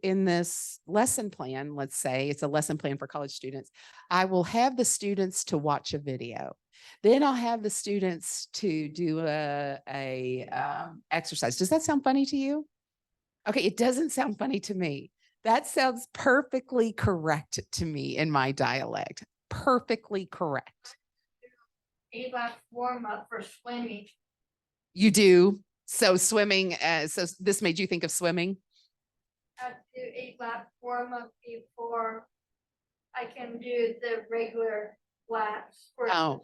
Speaker 2: in this lesson plan, let's say it's a lesson plan for college students, I will have the students to watch a video. Then I'll have the students to do exercise. Does that sound funny to you? Okay, it doesn't sound funny to me. That sounds perfectly correct to me in my dialect. Perfectly correct.
Speaker 5: A lap warm up for swimming.
Speaker 2: You do. So swimming, so this made you think of swimming?
Speaker 5: I do 8 lap warm up before I can do the regular laps for
Speaker 2: Oh.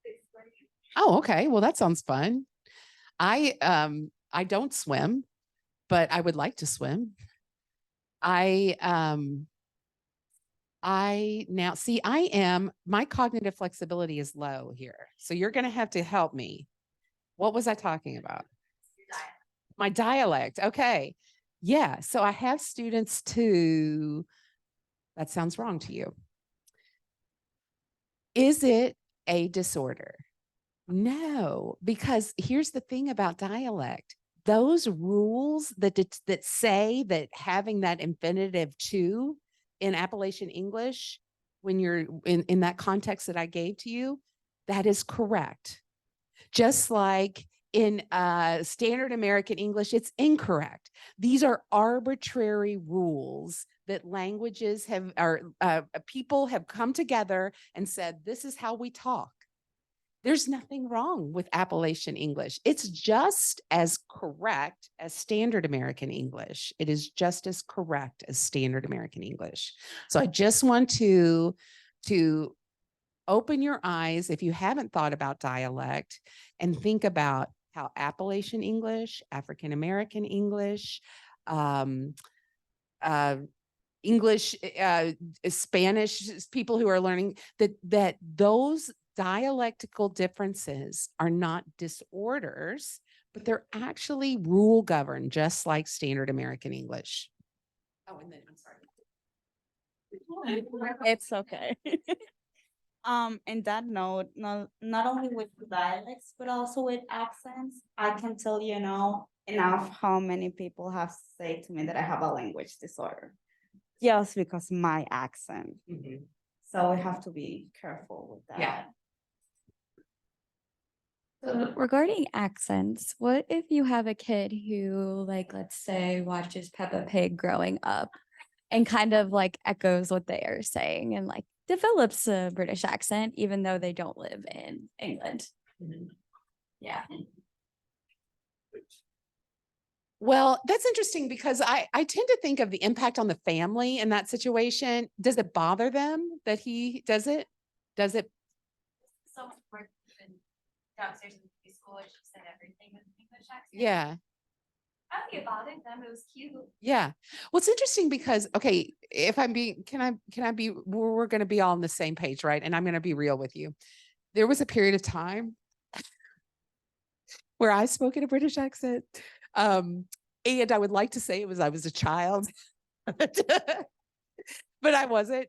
Speaker 5: the swimming.
Speaker 2: Oh, okay. Well, that sounds fun. I don't swim, but I would like to swim. Now see, my cognitive flexibility is low here. So you're going to have to help me. What was I talking about? My dialect. Okay. Yeah. So I have students too. That sounds wrong to you. Is it a disorder? No, because here's the thing about dialect. Those rules that say that having that infinitive to in Appalachian English, when you're in that context that I gave to you, that is correct. Just like in standard American English, it's incorrect. These are arbitrary rules that languages people have come together and said, this is how we talk. There's nothing wrong with Appalachian English. It's just as correct as standard American English. It is just as correct as standard American English. So I just want to open your eyes if you haven't thought about dialect and think about how Appalachian English, African American English, English, Spanish people who are learning that those dialectical differences are not disorders, but they're actually rule governed, just like standard American English. Oh, and then I'm sorry.
Speaker 3: It's okay. In that note, not only with dialects, but also with accents, I can tell you know enough how many people have said to me that I have a language disorder. Just because my accent.
Speaker 2: Mhm.
Speaker 3: So we have to be careful with that.
Speaker 2: Yeah.
Speaker 8: So regarding accents, what if you have a kid who, like, let's say, watches Peppa Pig growing up and kind of like echoes what they are saying and like develops a British accent, even though they don't live in England? Yeah.
Speaker 2: Well, that's interesting because I tend to think of the impact on the family in that situation. Does it bother them that he does it? Does it?
Speaker 5: So much work and downstairs in the preschool, she said everything with English accent.
Speaker 2: Yeah.
Speaker 5: I don't think it bothered them. It was cute.
Speaker 2: Yeah. Well, it's interesting because, okay, if I'm being, can I be, we're going to be all on the same page, right? And I'm going to be real with you. There was a period of time where I spoke in a British accent. And I would like to say it was, I was a child, but I wasn't.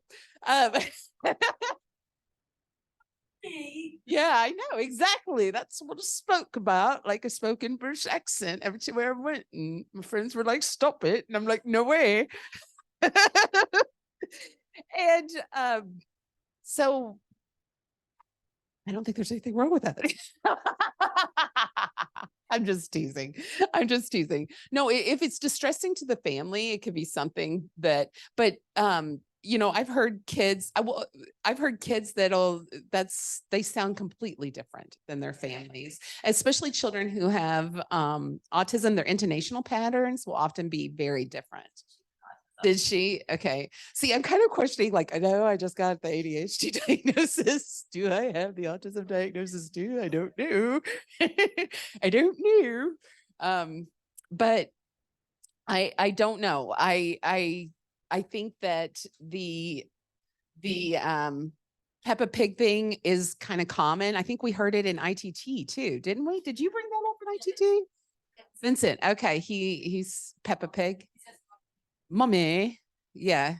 Speaker 2: Yeah, I know exactly. That's what I spoke about, like a spoken British accent everywhere I went. And my friends were like, stop it. And I'm like, no way. And so I don't think there's anything wrong with that. I'm just teasing. I'm just teasing. No, if it's distressing to the family, it could be something that, but you know, I've heard kids they sound completely different than their families, especially children who have autism. Their intonational patterns will often be very different. Did she? Okay. See, I'm kind of questioning, like, I know I just got the ADHD diagnosis. Do I have the autism diagnosis too? I don't know. I don't know. But I don't know. I think that the Peppa Pig thing is kind of common. I think we heard it in ITT too, didn't we? Did you bring that up in ITT? Vincent. Okay. He's Peppa Pig. Mommy. Yeah.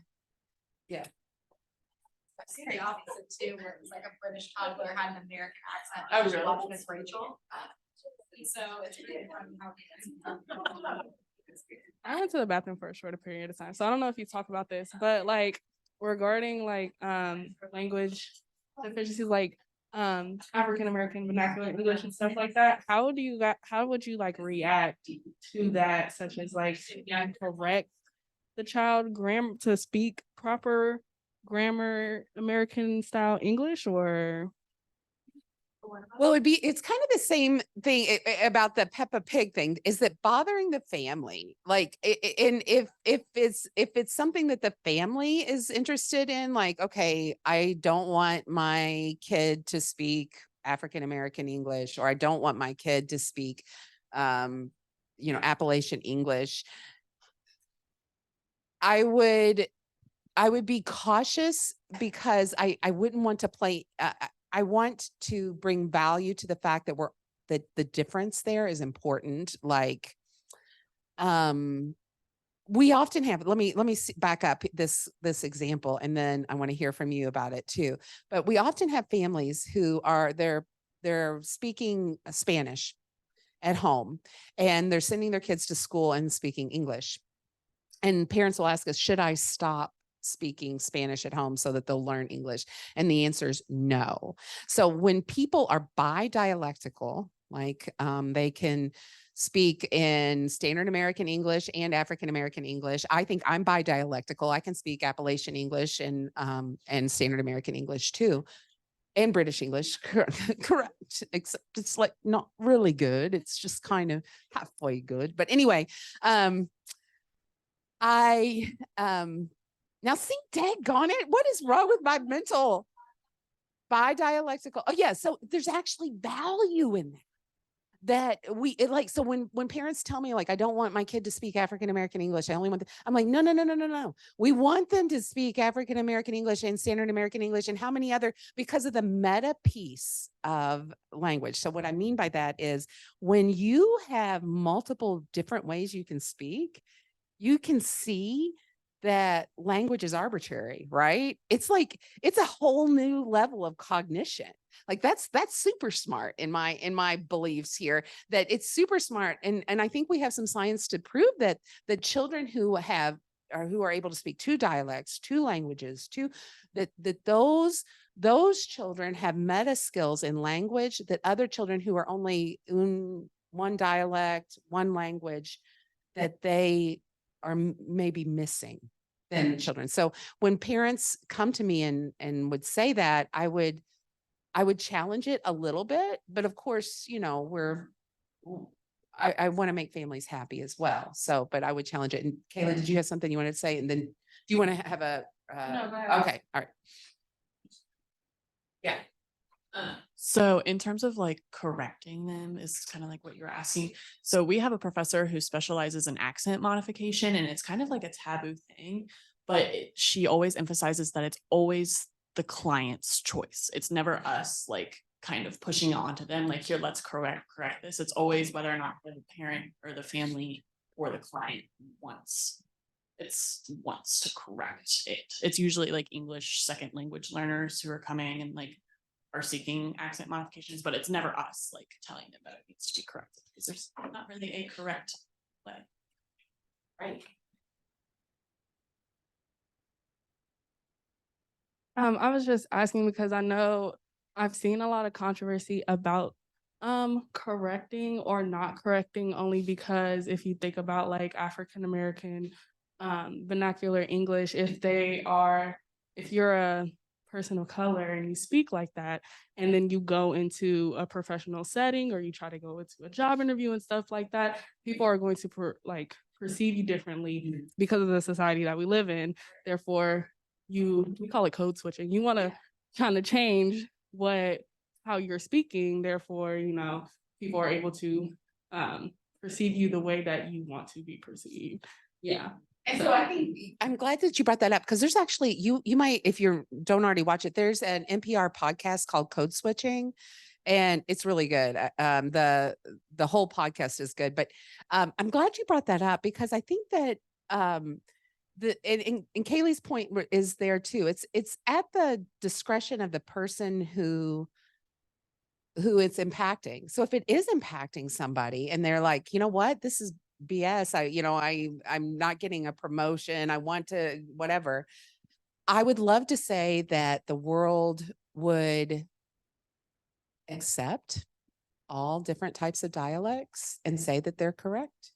Speaker 2: Yeah.
Speaker 5: I've seen the opposite too, where it's like a British toddler had an American accent.
Speaker 2: Oh,
Speaker 5: She
Speaker 2: really?
Speaker 5: watched Miss Rachel. So it's really funny how
Speaker 6: I went to the bathroom for a shorter period of time. So I don't know if you talk about this, but like regarding like language deficiencies, like African American vernacular English and stuff like that, how would you like react to that, such as like correct the child to speak proper grammar American style English, or
Speaker 2: Well, it's kind of the same thing about the Peppa Pig thing. Is that bothering the family? Like, and if it's something that the family is interested in, like, okay, I don't want my kid to speak African American English, or I don't want my kid to speak, Appalachian English. I would be cautious, because I wouldn't want to play. I want to bring value to the fact that that the difference there is important. Like, we often have. Let me back up this example, and then I want to hear from you about it too. But we often have families who are they're speaking Spanish at home, and they're sending their kids to school and speaking English. And parents will ask us, should I stop speaking Spanish at home so that they'll learn English? And the answer is no. So when people are bi-dialectical, like they can speak in standard American English and African American English. I think I'm bi-dialectical. I can speak Appalachian English and standard American English too. And British English, correct. Except it's like not really good. It's just kind of halfway good. But anyway, now see, daggone it, what is wrong with my mental? Bi-dialectical. Oh yeah, so there's actually value in that. So when parents tell me, like, I don't want my kid to speak African American English, I only want I'm like, no. We want them to speak African American English and standard American English and how many other, because of the meta piece of language. So what I mean by that is, when you have multiple different ways you can speak, you can see that language is arbitrary, right? It's like, it's a whole new level of cognition. Like that's super smart in my beliefs here, that it's super smart. And I think we have some science to prove that the children who are able to speak two dialects, two languages, that those children have meta skills in language that other children who are only one dialect, one language, that they are maybe missing than children. So when parents come to me and would say that, I would challenge it a little bit, but of course, I want to make families happy as well. So, but I would challenge it. And Kayla, did you have something you wanted to say? And then do you want to have a,
Speaker 6: No, go ahead.
Speaker 2: Okay. All right. Yeah.
Speaker 9: So in terms of like correcting them is kind of like what you're asking. So we have a professor who specializes in accent modification, and it's kind of like a taboo thing, but she always emphasizes that it's always the client's choice. It's never us like kind of pushing it onto them, like, here, let's correct this. It's always whether or not the parent or the family or the client wants to correct it. It's usually like English second language learners who are coming and like are seeking accent modifications, but it's never us like telling them that it needs to be corrected, because there's not really a correct way.
Speaker 2: Right.
Speaker 6: I was just asking because I know I've seen a lot of controversy about correcting or not correcting, only because if you think about like African American vernacular English, if you're a person of color and you speak like that, and then you go into a professional setting or you try to go into a job interview and stuff like that, people are going to perceive you differently because of the society that we live in. Therefore, we call it code switching. You want to kind of change how you're speaking. Therefore, people are able to perceive you the way that you want to be perceived. Yeah.
Speaker 2: And so I think I'm glad that you brought that up, because there's actually, you might, if you don't already watch it, there's an NPR podcast called Code Switching, and it's really good. The whole podcast is good, but I'm glad you brought that up, because I think that and Kaylee's point is there too. It's at the discretion of the person who it's impacting. So if it is impacting somebody and they're like, you know what, this is BS. I'm not getting a promotion. I want to, whatever. I would love to say that the world would accept all different types of dialects and say that they're correct.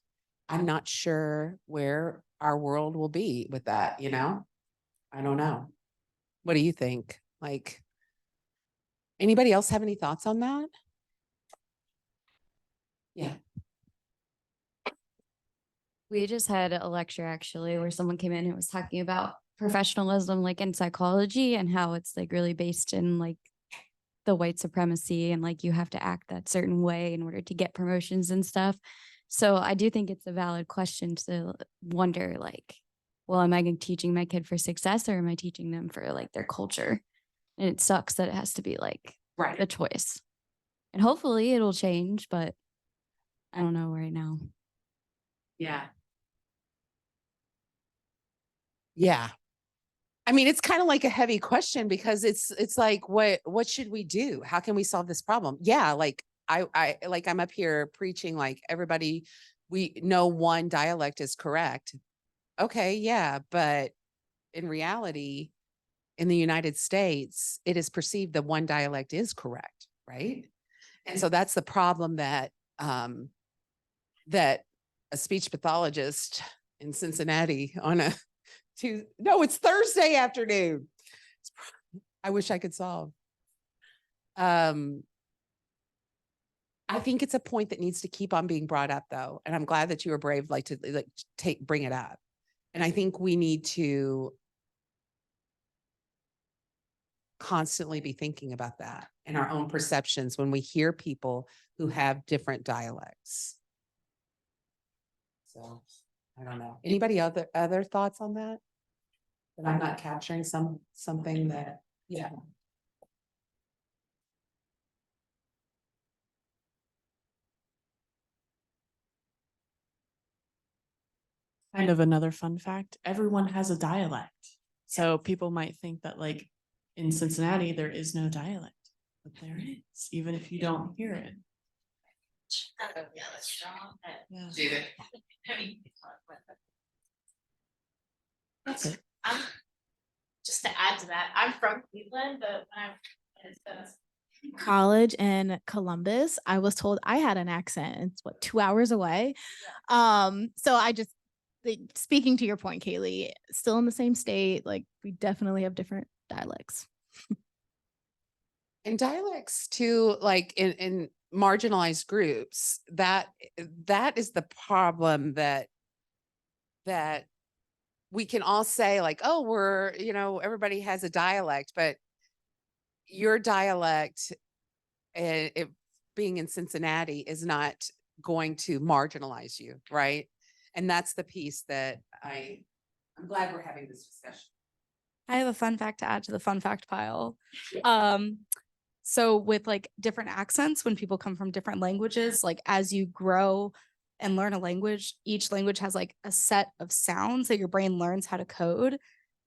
Speaker 2: I'm not sure where our world will be with that, you know? I don't know. What do you think? Like, anybody else have any thoughts on that? Yeah.
Speaker 8: We just had a lecture actually where someone came in and was talking about professionalism like in psychology and how it's like really based in like the white supremacy and like you have to act that certain way in order to get promotions and stuff. So I do think it's a valid question to wonder like, well, am I teaching my kid for success or am I teaching them for like their culture? And it sucks that it has to be like
Speaker 2: Right.
Speaker 8: a choice. And hopefully it'll change, but I don't know right now.
Speaker 2: Yeah. Yeah. I mean, it's kind of like a heavy question because it's like, what should we do? How can we solve this problem? Yeah. Like like I'm up here preaching like everybody, we know one dialect is correct. Okay. Yeah. But in reality, in the United States, it is perceived that one dialect is correct. Right. And so that's the problem that, that a speech pathologist in Cincinnati on a no, it's Thursday afternoon. I wish I could solve. I think it's a point that needs to keep on being brought up though. And I'm glad that you were brave, like to like bring it up. And I think we need to constantly be thinking about that and our own perceptions when we hear people who have different dialects. So I don't know. Anybody other thoughts on that? That I'm not capturing something that, yeah.
Speaker 9: Kind of another fun fact, everyone has a dialect. So people might think that like in Cincinnati, there is no dialect, but there is, even if you don't hear it. Yeah. That's it.
Speaker 10: Just to add to that, I'm from Cleveland, but when
Speaker 4: College in Columbus, I was told I had an accent. It's what, 2 hours away. So I just speaking to your point, Kaylee, still in the same state, like we definitely have different dialects.
Speaker 2: And dialects too, like in marginalized groups, that is the problem that we can all say like, oh, we're, everybody has a dialect, but your dialect, it being in Cincinnati is not going to marginalize you, right? And that's the piece that I'm glad we're having this discussion.
Speaker 3: I have a fun fact to add to the fun fact pile. So with like different accents, when people come from different languages, like as you grow and learn a language, each language has like a set of sounds that your brain learns how to code.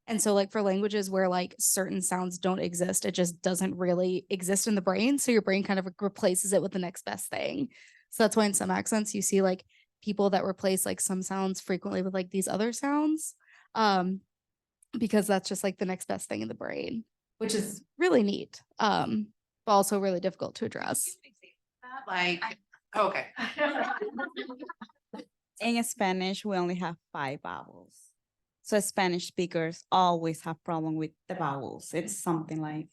Speaker 3: And so like for languages where like certain sounds don't exist, it just doesn't really exist in the brain. So your brain kind of replaces it with the next best thing. So that's why in some accents you see like people that replace like some sounds frequently with like these other sounds. Because that's just like the next best thing in the brain, which is really neat. But also really difficult to address.
Speaker 2: Like, okay.
Speaker 3: In Spanish, we only have 5 vowels. So Spanish speakers always have problem with the vowels. It's something like,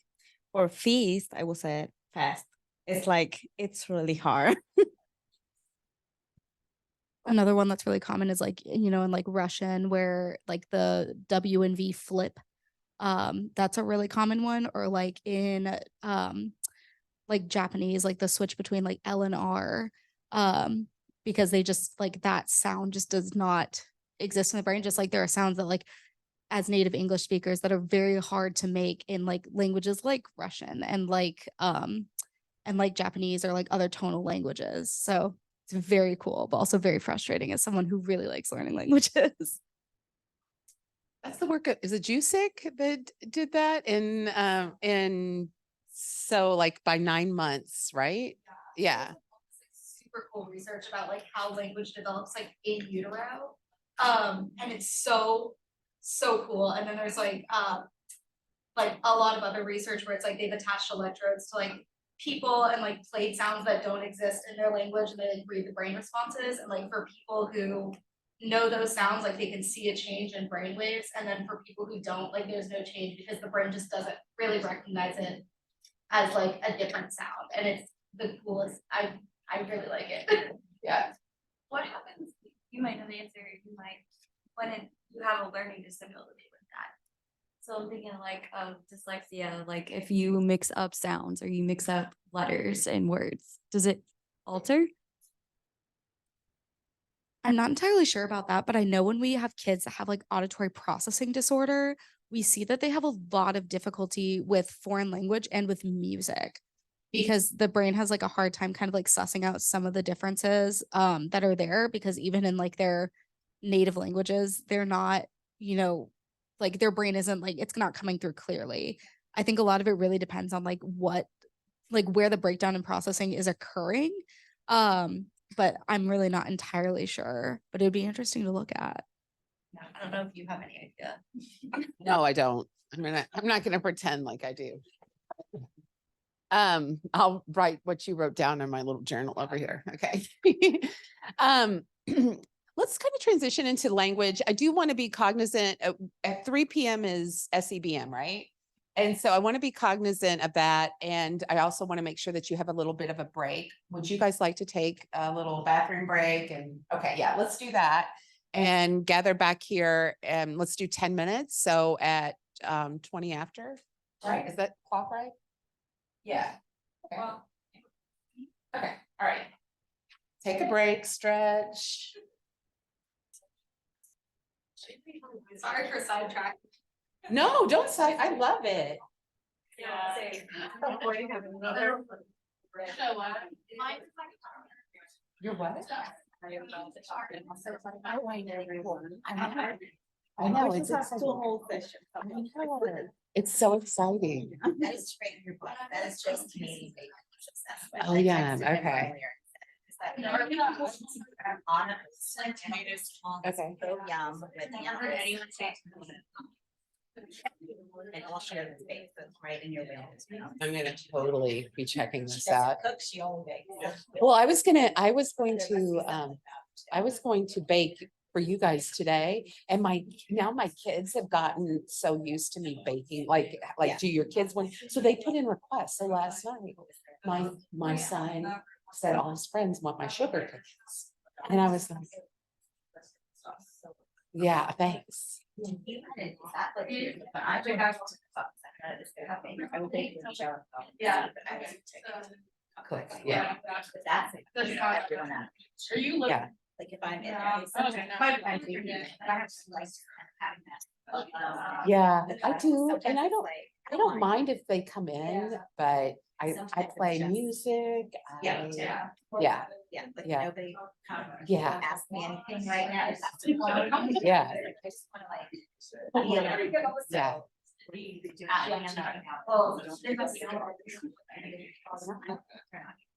Speaker 3: for feast, I will say it fast. It's like, it's really hard. Another one that's really common is like, in like Russian where like the W and V flip. That's a really common one. Or like in like Japanese, like the switch between like L and R. Because they just like that sound just does not exist in the brain. Just like there are sounds that like as native English speakers that are very hard to make in like languages like Russian and like Japanese or like other tonal languages. So it's very cool, but also very frustrating as someone who really likes learning languages.
Speaker 2: That's the work of, is it Jusik that did that in so like by 9 months, right? Yeah.
Speaker 10: super cool research about like how language develops like in utero. And it's so cool. And then there's like a lot of other research where it's like they've attached electrodes to like people and like played sounds that don't exist in their language and they like read the brain responses, and like for people who know those sounds, like they can see a change in brain waves, and then for people who don't, like there's no change because the brain just doesn't really recognize it as like a different sound, and it's the coolest. I really like it. Yeah.
Speaker 8: What happens? You might know the answer, you might, you have a learning disability with that. So I'm thinking like of dyslexia, like if you mix up sounds or you mix up letters and words, does it alter?
Speaker 3: I'm not entirely sure about that, but I know when we have kids that have like auditory processing disorder, we see that they have a lot of difficulty with foreign language and with music because the brain has like a hard time kind of like sussing out some of the differences that are there, because even in like their native languages, they're not, like their brain isn't like, it's not coming through clearly. I think a lot of it really depends on like where the breakdown in processing is occurring. But I'm really not entirely sure, but it'd be interesting to look at.
Speaker 7: I don't know if you have any idea.
Speaker 2: No, I don't. I'm not gonna pretend like I do. I'll write what you wrote down in my little journal over here. Okay. Let's kind of transition into language. I do want to be cognizant at 3 p.m. is SEBM, right? And so I want to be cognizant of that. And I also want to make sure that you have a little bit of a break. Would you guys like to take a little bathroom break? And okay, yeah, let's do that. And gather back here and let's do 10 minutes. So at 20 after, right? Is that clock right? Yeah. Okay. Okay. All right. Take a break, stretch.
Speaker 10: Sorry for sidetrack.
Speaker 2: No, don't say, I love it.
Speaker 10: Yeah.
Speaker 2: You're what? I know, it's exciting. It's so exciting.
Speaker 7: That is straight in your book. That is just Canadian language. That's what
Speaker 2: Oh,
Speaker 7: I
Speaker 2: yeah,
Speaker 7: texted him
Speaker 2: okay.
Speaker 7: earlier and said, is that on a
Speaker 2: Okay.
Speaker 7: so yum with the and I'll share the space that's right in your wheelhouse.
Speaker 2: I'm gonna totally be checking
Speaker 7: She
Speaker 2: this
Speaker 7: doesn't
Speaker 2: out.
Speaker 7: cook, she only bakes.
Speaker 2: Well, I was going to bake for you guys today, and my kids have gotten so used to me baking, like
Speaker 7: Yeah.
Speaker 2: do your kids so they put in requests. So last night, my son said all his friends want my sugar cookies. And I was like, yeah, thanks.
Speaker 10: Yeah.
Speaker 2: Click, yeah,
Speaker 7: That's it. Everyone else.
Speaker 10: Are you looking?
Speaker 2: yeah.
Speaker 7: Like if I'm in.
Speaker 2: Yeah, I do, and I don't mind if they come in, but I
Speaker 7: Sometimes it's
Speaker 2: play
Speaker 7: just-
Speaker 2: music.
Speaker 7: Yeah.
Speaker 2: Yeah,
Speaker 7: Yeah, like
Speaker 2: Yeah.
Speaker 7: nobody come.
Speaker 2: Yeah.
Speaker 7: Ask me anything right now. If that's too long.
Speaker 2: Yeah.
Speaker 7: I just wanna like. feel it.
Speaker 2: yeah,
Speaker 10: Well,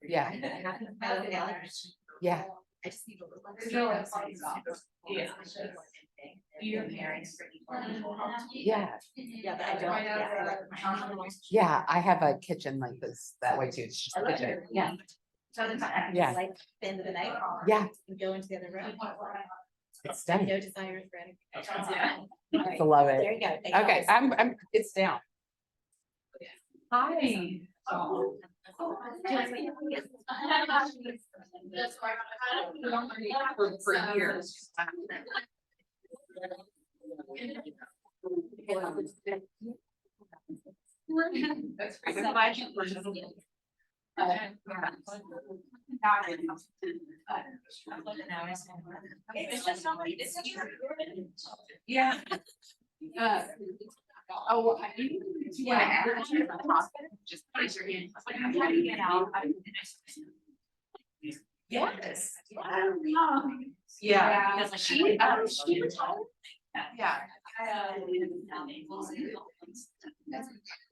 Speaker 2: yeah, yeah.
Speaker 7: I just need a little.
Speaker 10: There's no way it's off.
Speaker 7: Yeah.
Speaker 10: You're
Speaker 7: married.
Speaker 2: Yeah,
Speaker 7: Yeah, but I don't. Yeah,
Speaker 2: yeah, I have a kitchen like this, that way too, it's just a kitchen,
Speaker 7: Yeah. So the time,
Speaker 2: Yeah.
Speaker 7: like, the end of the night.
Speaker 2: Yeah.
Speaker 7: And go into the other room.
Speaker 2: it's done,
Speaker 7: No desires for any.
Speaker 2: I love
Speaker 7: There
Speaker 2: it.
Speaker 7: you go. Thank you
Speaker 2: Okay,
Speaker 7: guys.
Speaker 2: it's down. Hi. For years. That's great. I'm glad you were. Yeah. Oh, yeah. Just place your hand. How do you get out? Yes. Yeah. She retired. Yeah.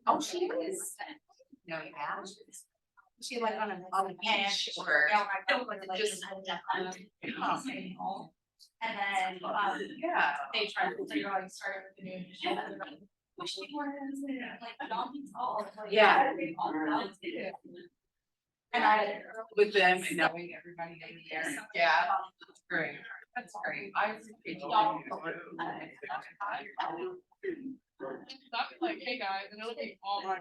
Speaker 2: Oh, she is. No, you have. She like on a bench or. Just.
Speaker 10: And then,
Speaker 2: Yeah.
Speaker 10: they tried to figure out, started with the new edition. and they're like, "Wish they were like donkeys all." Like,
Speaker 2: Yeah. with them and knowing everybody in there. Yeah, that's great. That's great. I appreciate you.
Speaker 6: I'm like, hey guys, and they're looking all my.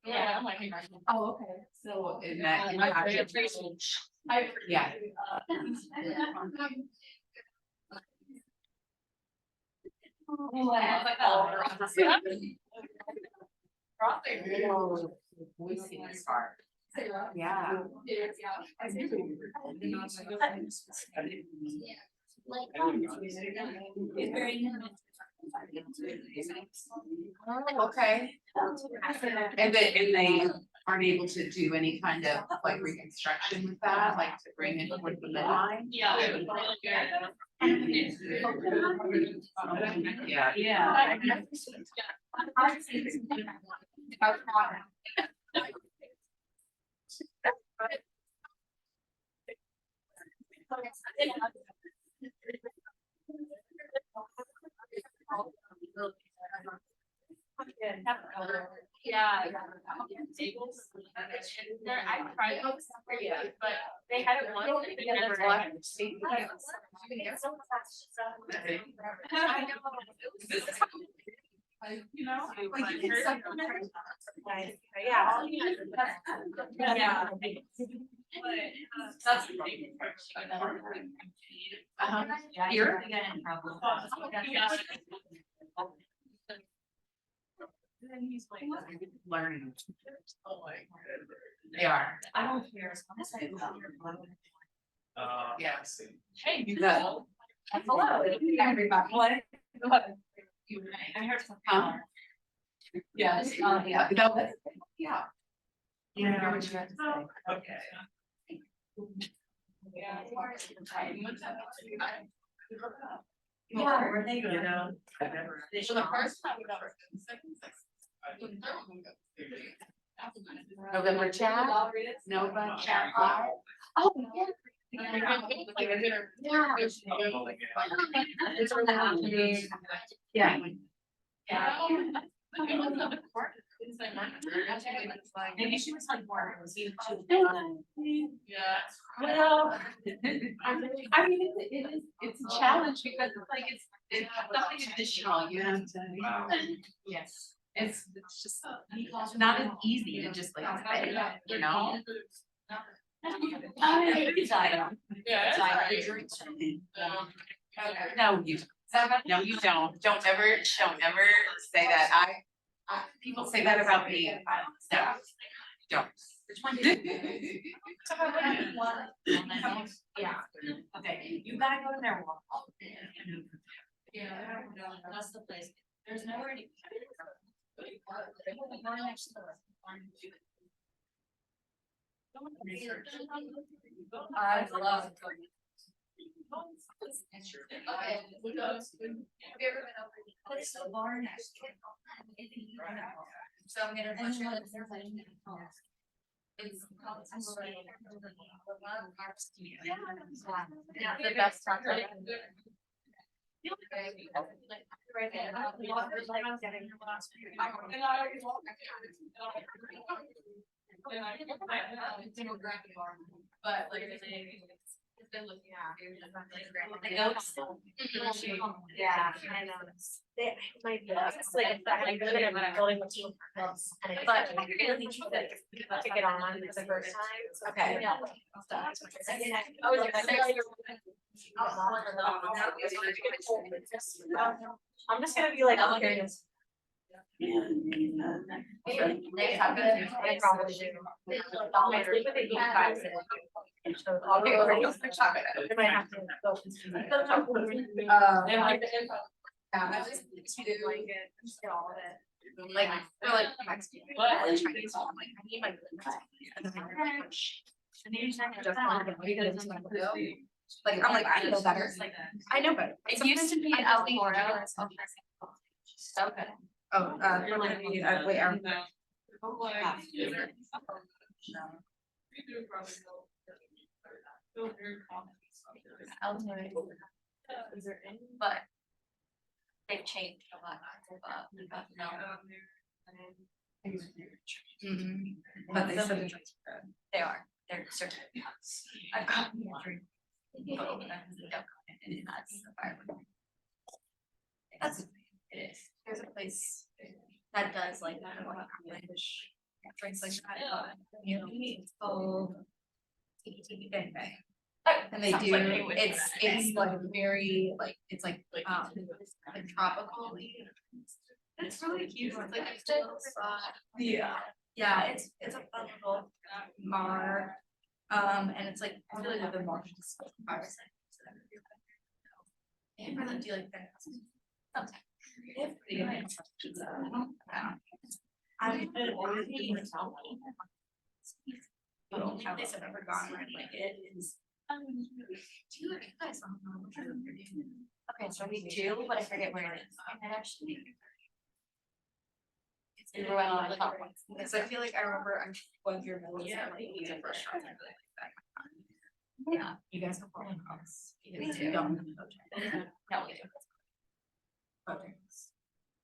Speaker 6: Yeah, I'm like, hey guys.
Speaker 2: Oh, okay. So in that. Yeah. Yeah. Okay. And they aren't able to do any kind of like reconstruction with that, like to bring it with the midline?
Speaker 6: Yeah.
Speaker 2: Yeah.
Speaker 6: Yeah. Yeah. I tried those, but they had it once. And they never left. You know, like you can supplement. Yeah. Yeah. That's.
Speaker 2: Here? Learning. They are.
Speaker 10: I don't hear.
Speaker 2: Yes.
Speaker 6: Hey,
Speaker 2: You got.
Speaker 10: Hello, everybody. I heard some.
Speaker 2: Yes. Yeah. No, yeah. You know what you have to say.
Speaker 6: okay.
Speaker 10: Yeah, were they good?
Speaker 2: So the first time we got our second. November chat, Nova chat. Oh, yeah. Yeah.
Speaker 10: Maybe she was like more.
Speaker 6: Yeah.
Speaker 2: Well, I mean, it's a challenge because it's like, it's something additional, you have to.
Speaker 10: Yes.
Speaker 2: It's just not as easy to just like say, you know? No, no, you don't. Don't ever say that. People say that about me. No, don't.
Speaker 10: Yeah, okay, you gotta go to their wall. Yeah, that's the place. There's nowhere to. I love. It's the bar next to it. So I'm gonna. It's. Yeah, the best part. But like it's been looking at. Yeah, I know. It's like I'm building a team. But I really need to get on the first time. Okay. I'm just gonna be like, I'm curious. They have it, I probably do. I'll make it with the guys. I'll be over. They might have to go. I just didn't like it, just get all of it. Like, they're like, what? Chinese, I'm like, I need my. And then I just want to get it. Like, I'm like, I know better. Like, I know better. It used to be Alforo. Okay. Oh, wait, but they've changed a lot. No. But they said they are, they're certificates. I've gotten more. That's, it is, there's a place that does like that, like English drinks like that, you know, it's called Tiki Bang Bang. And they do, it's like very, like, it's like tropical. It's really cute, it's like a little spot. Yeah, it's a fun little bar. And it's like, I feel like I've been more just 5 or 6. And really do like that. Sometimes. They have pretty good pizza. I'm the only place I've ever gone where I like it is. Do you guys don't know what you're doing? Okay, so we do, but I forget where it is. And actually. We were on the top one. Because I feel like I remember I'm going through movies and like these are restaurants I really like that. Yeah, you guys have fallen across. We do. No, we do. Okay.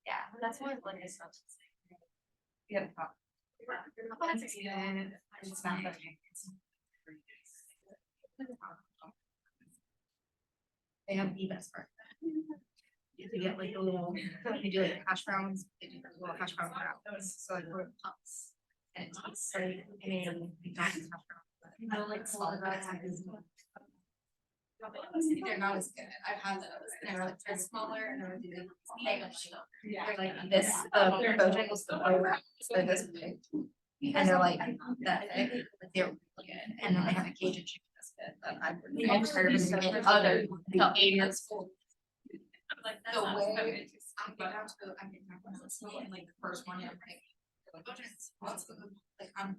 Speaker 10: Yeah, that's what like I said. We have a problem. That's good. It's not that they have the best part. They get like a little, they do like hash browns, they do like little hash brown wraps, so like little puffs. And it tastes like amazing. Hash browns. I don't like smaller guys. They're not as good. I've had those. And they're like they're smaller and they're really they're like this. Bojangles the boy wrap. They're this big. And they're like that thick. But they're really good. And then they have a Cajun chicken biscuit that I've heard of other the 80s. Like the way I'm getting down to it's not like the first one. I'm like what's the like I'm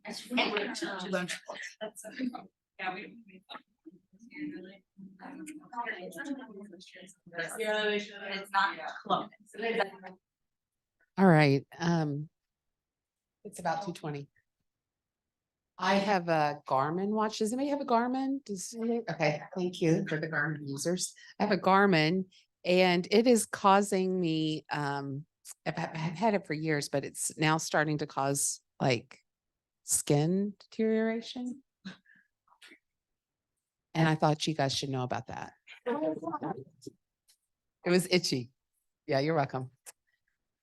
Speaker 10: that's yeah, we. It's not close.
Speaker 2: All right, it's about 2:20. I have a Garmin watch. Does anybody have a Garmin? Okay, thank you for the Garmin users. I have a Garmin and it is causing me, I've had it for years, but it's now starting to cause like skin deterioration. And I thought you guys should know about that. It was itchy. Yeah, you're welcome.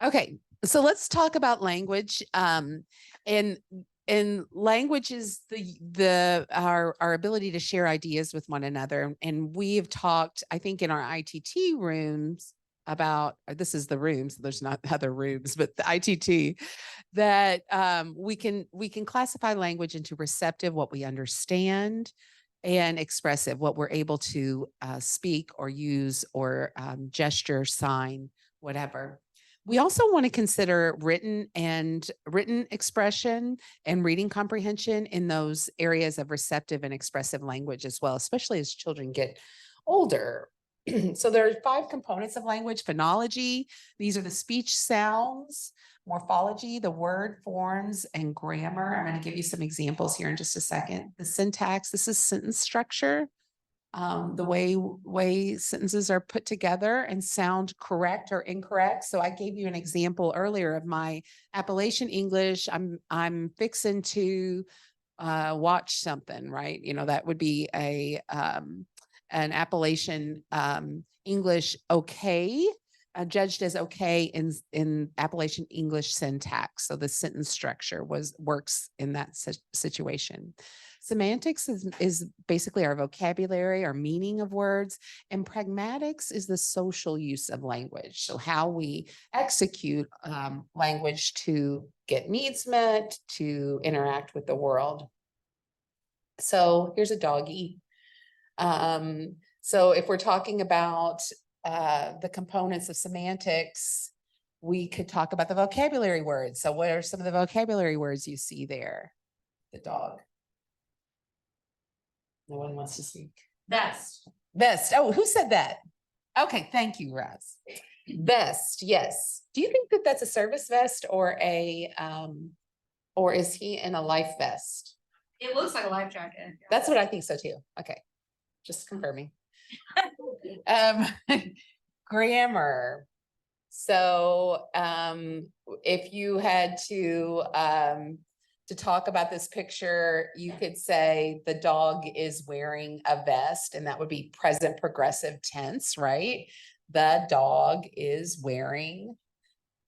Speaker 2: Okay, so let's talk about language. And language is our ability to share ideas with one another. And we have talked, I think, in our ITT rooms about, this is the rooms, there's not other rooms, but the ITT, that we can classify language into receptive, what we understand, and expressive, what we're able to speak or use or gesture, sign, whatever. We also want to consider written expression and reading comprehension in those areas of receptive and expressive language as well, especially as children get older. So there are 5 components of language: phonology. These are the speech sounds; morphology, the word forms, and grammar. I'm going to give you some examples here in just a second. The syntax, this is sentence structure. The way sentences are put together and sound correct or incorrect. So I gave you an example earlier of my Appalachian English. I'm fixing to watch something, right? You know, that would be an Appalachian English okay, judged as okay in Appalachian English syntax. So the sentence structure works in that situation. Semantics is basically our vocabulary, our meaning of words, and pragmatics is the social use of language. So how we execute language to get needs met, to interact with the world. So here's a doggy. So if we're talking about the components of semantics, we could talk about the vocabulary words. So what are some of the vocabulary words you see there? The dog. No one wants to speak.
Speaker 10: Best.
Speaker 2: Best. Oh, who said that? Okay, thank you, Raz. Vest, yes. Do you think that that's a service vest or or is he in a life vest?
Speaker 10: It looks like a life jacket.
Speaker 2: That's what I think so too. Okay, just confirming. Grammar. So if you had to talk about this picture, you could say the dog is wearing a vest, and that would be present progressive tense, right? The dog is wearing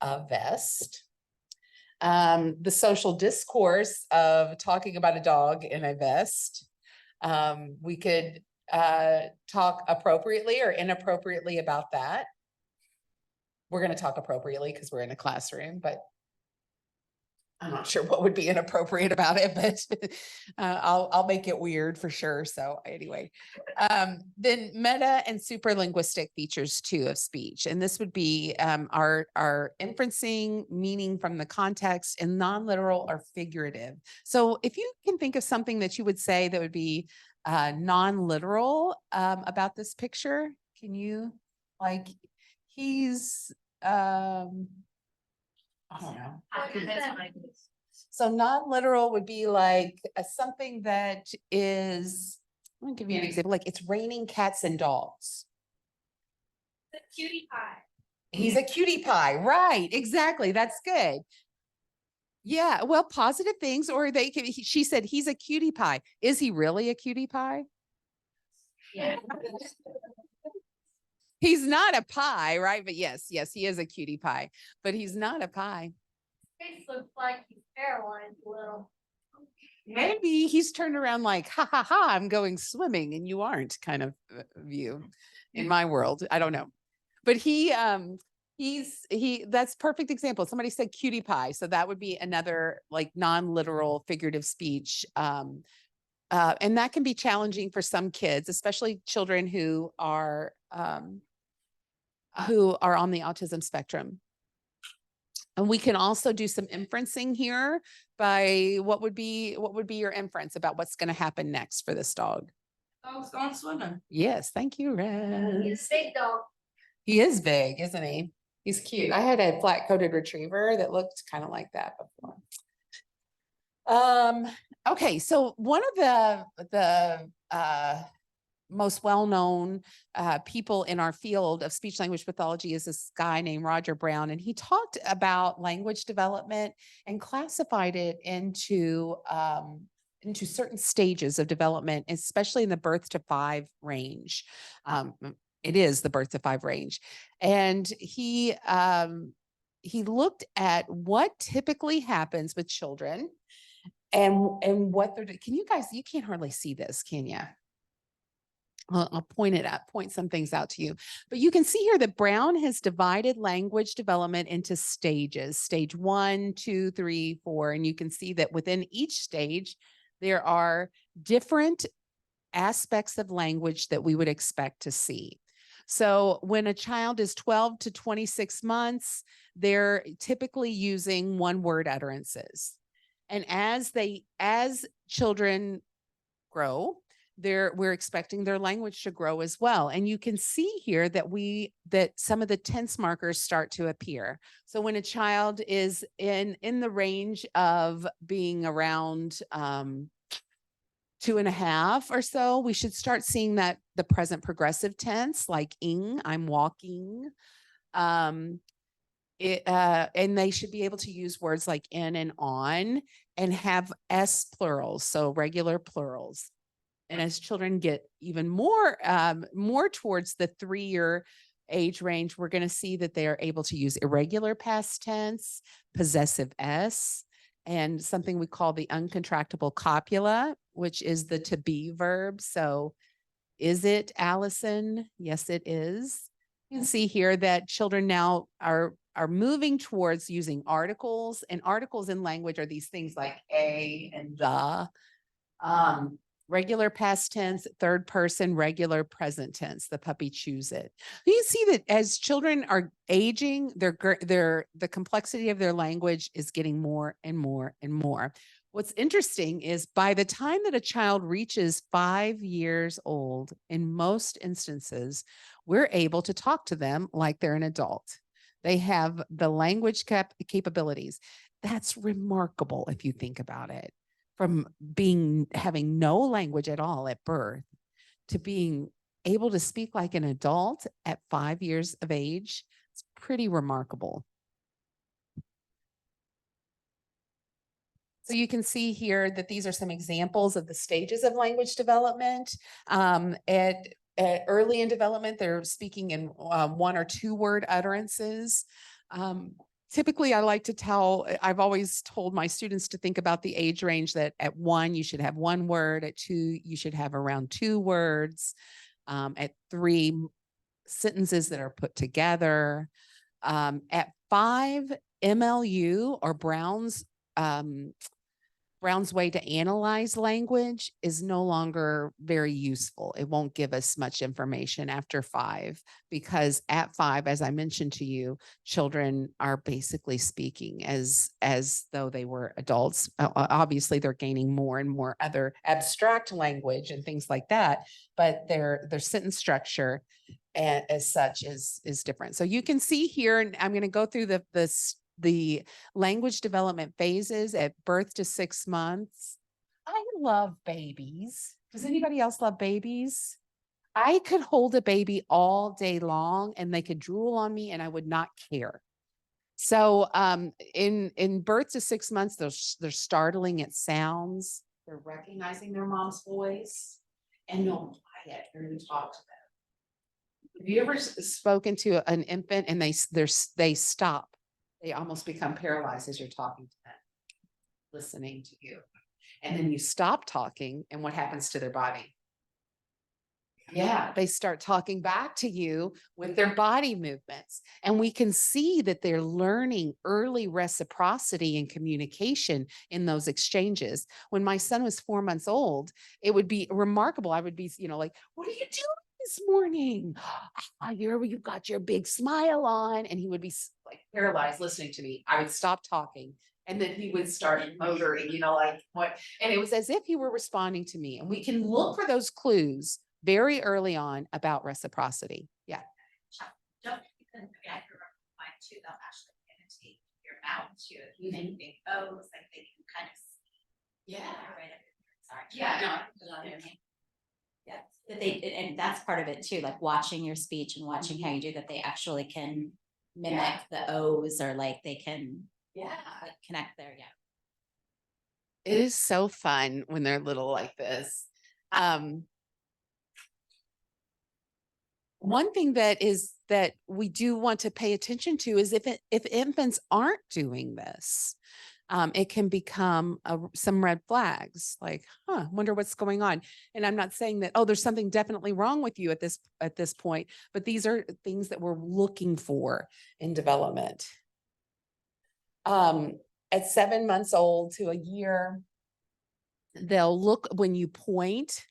Speaker 2: a vest. The social discourse of talking about a dog in a vest. We could talk appropriately or inappropriately about that. We're going to talk appropriately because we're in a classroom, but I'm not sure what would be inappropriate about it, but I'll make it weird for sure. So anyway, then meta and super linguistic features too of speech. And this would be our inferencing, meaning from the context, and non-literal or figurative. So if you can think of something that you would say that would be non-literal about this picture, can you, like, he's, I don't know. So non-literal would be like something that is, I'm gonna give you an example, like it's raining cats and dogs.
Speaker 5: The cutie pie.
Speaker 2: He's a cutie pie, right? Exactly. That's good. Yeah, well, positive things, or they can, she said he's a cutie pie. Is he really a cutie pie?
Speaker 10: Yeah.
Speaker 2: He's not a pie, right? But yes, he is a cutie pie, but he's not a pie.
Speaker 5: Face looks like he's paralyzed a little.
Speaker 2: Maybe he's turned around like, ha ha ha, I'm going swimming and you aren't, kind of view in my world. I don't know. But that's perfect example. Somebody said cutie pie. So that would be another like non-literal figurative speech. And that can be challenging for some kids, especially children who are on the autism spectrum. And we can also do some inferencing here by what would be your inference about what's going to happen next for this dog?
Speaker 10: Dog's gone swimming.
Speaker 2: Yes, thank you, Red.
Speaker 5: He's a big dog.
Speaker 2: He is big, isn't he? He's cute. I had a flat-coated retriever that looked kind of like that before. Okay, so one of the most well-known people in our field of speech language pathology is this guy named Roger Brown, and he talked about language development and classified it into certain stages of development, especially in the birth to 5 range. It is the birth to 5 range, and he looked at what typically happens with children and what they're doing. Can you guys? You can't hardly see this, can you? I'll point some things out to you. But you can see here that Brown has divided language development into stages, stage 1, 2, 3, 4. And you can see that within each stage, there are different aspects of language that we would expect to see. So when a child is 12 to 26 months, they're typically using one-word utterances. And as children grow, we're expecting their language to grow as well. And you can see here that some of the tense markers start to appear. So when a child is in the range of being around 2.5 or so, we should start seeing that the present progressive tense, like ing, I'm walking. And they should be able to use words like in and on and have S plurals, so regular plurals. And as children get even more towards the 3-year age range, we're going to see that they are able to use irregular past tense, possessive S, and something we call the uncontractable copula, which is the to be verb. So is it Allison? Yes, it is. You can see here that children now are moving towards using articles, and articles in language are these things like a and the. Regular past tense, third person, regular present tense, the puppy chews it. You see that as children are aging, the complexity of their language is getting more and more and more. What's interesting is by the time that a child reaches 5 years old, in most instances, we're able to talk to them like they're an adult. They have the language capabilities. That's remarkable if you think about it. From having no language at all at birth to being able to speak like an adult at 5 years of age, it's pretty remarkable. So you can see here that these are some examples of the stages of language development. At early in development, they're speaking in 1 or 2 word utterances. Typically, I like to I've always told my students to think about the age range that at 1, you should have 1 word, at 2, you should have around 2 words, at 3, sentences that are put together. At 5, MLU or Brown's way to analyze language is no longer very useful. It won't give us much information after 5, because at 5, as I mentioned to you, children are basically speaking as though they were adults. Obviously, they're gaining more and more other abstract language and things like that, but their sentence structure as such is different. So you can see here, and I'm going to go through the language development phases at birth to 6 months. I love babies. Does anybody else love babies? I could hold a baby all day long and they could drool on me and I would not care. So in birth to 6 months, they're startling at sounds. They're recognizing their mom's voice and they'll quiet when you talk to them. Have you ever spoken to an infant and they stop? They almost become paralyzed as you're talking to them, listening to you. And then you stop talking, and what happens to their body? Yeah, they start talking back to you with their body movements. And we can see that they're learning early reciprocity and communication in those exchanges. When my son was 4 months old, it would be remarkable. I would be, like, what are you doing this morning? You've got your big smile on. And he would be like paralyzed listening to me. I would stop talking. And then he would start motoring, like what? And it was as if he were responding to me. And we can look for those clues very early on about reciprocity. Yeah.
Speaker 7: Don't I can remember mine too. They'll actually imitate your mouth too. If you think O's, like they can kind of see. Yeah. Right. Sorry. Yeah. No. Yeah. But and that's part of it too, like watching your speech and watching how you do that. They actually can mimic the O's, or like they can like connect there. Yeah.
Speaker 2: It is so fun when they're little like this. One thing that we do want to pay attention to is if infants aren't doing this, it can become some red flags, like, wonder what's going on. And I'm not saying that, there's something definitely wrong with you at this point, but these are things that we're looking for in development. At 7 months old to a year, they'll look when you point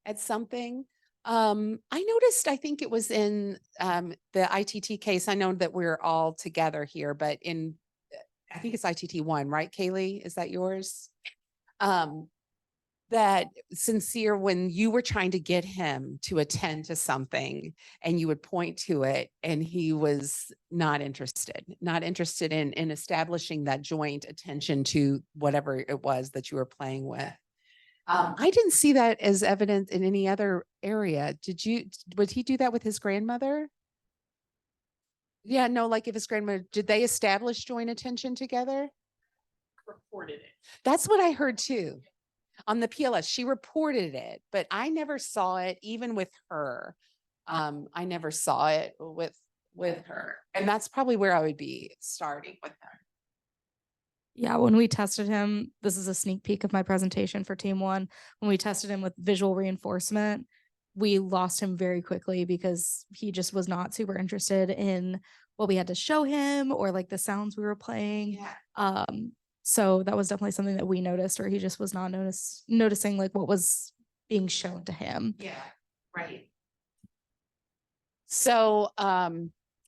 Speaker 2: at something. I noticed, I think it was in the ITT case. I know that we're all together here, but I think it's ITT 1, right, Kaylee? Is that yours? That Sincere, when you were trying to get him to attend to something and you would point to it and he was not interested in establishing that joint attention to whatever it was that you were playing with. I didn't see that as evident in any other area. Would he do that with his grandmother? Yeah, no, like if his grandmother, did they establish joint attention together?
Speaker 9: Reported it.
Speaker 2: That's what I heard too. On the PLS, she reported it, but I never saw it even with her. I never saw it with her. And that's probably where I would be starting with her.
Speaker 11: Yeah, when we tested him, this is a sneak peek of my presentation for Team 1. When we tested him with visual reinforcement, we lost him very quickly because he just was not super interested in what we had to show him or like the sounds we were playing.
Speaker 2: Yeah.
Speaker 11: So that was definitely something that we noticed, or he just was not noticing like what was being shown to him.
Speaker 2: Yeah, right. So,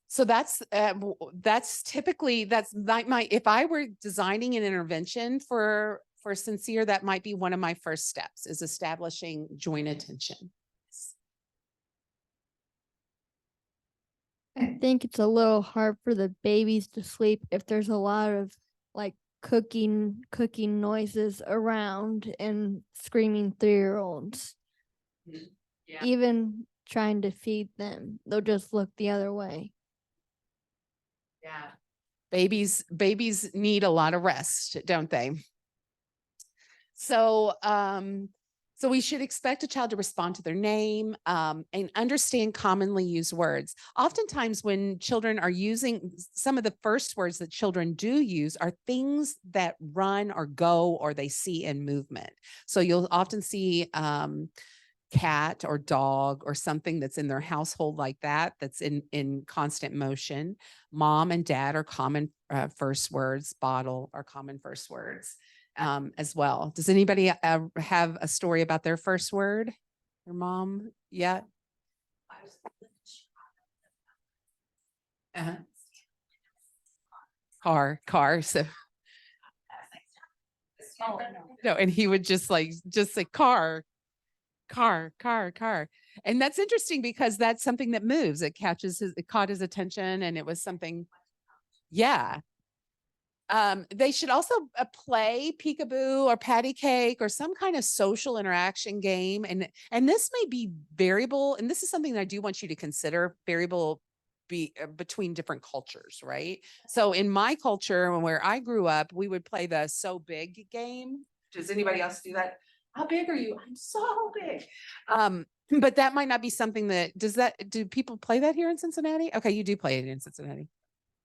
Speaker 2: so that's typically, if I were designing an intervention for Sincere, that might be one of my first steps, is establishing joint attention.
Speaker 12: I think it's a little hard for the babies to sleep if there's a lot of like cooking noises around and screaming 3-year-olds.
Speaker 2: Yeah.
Speaker 12: Even trying to feed them, they'll just look the other way.
Speaker 2: Yeah. Babies need a lot of rest, don't they? So, so we should expect a child to respond to their name, and understand commonly used words. Oftentimes when children are using, some of the first words that children do use are things that run or go or they see in movement. So you'll often see, cat or dog or something that's in their household like that, that's in constant motion. Mom and dad are common first words. Bottle are common first words, as well. Does anybody have a story about their first word? Your mom? Yeah. Uh-huh. Car. So no, and he would just say car. And that's interesting because that's something that moves. It caught his attention, and it was something. Yeah. They should also play peekaboo or patty cake or some kind of social interaction game. And this may be variable. And this is something that I do want you to consider, variable between different cultures, right? So in my culture, where I grew up, we would play the So Big game. Does anybody else do that? How big are you? I'm so big. But that might not be something do people play that here in Cincinnati? Okay, you do play it in Cincinnati.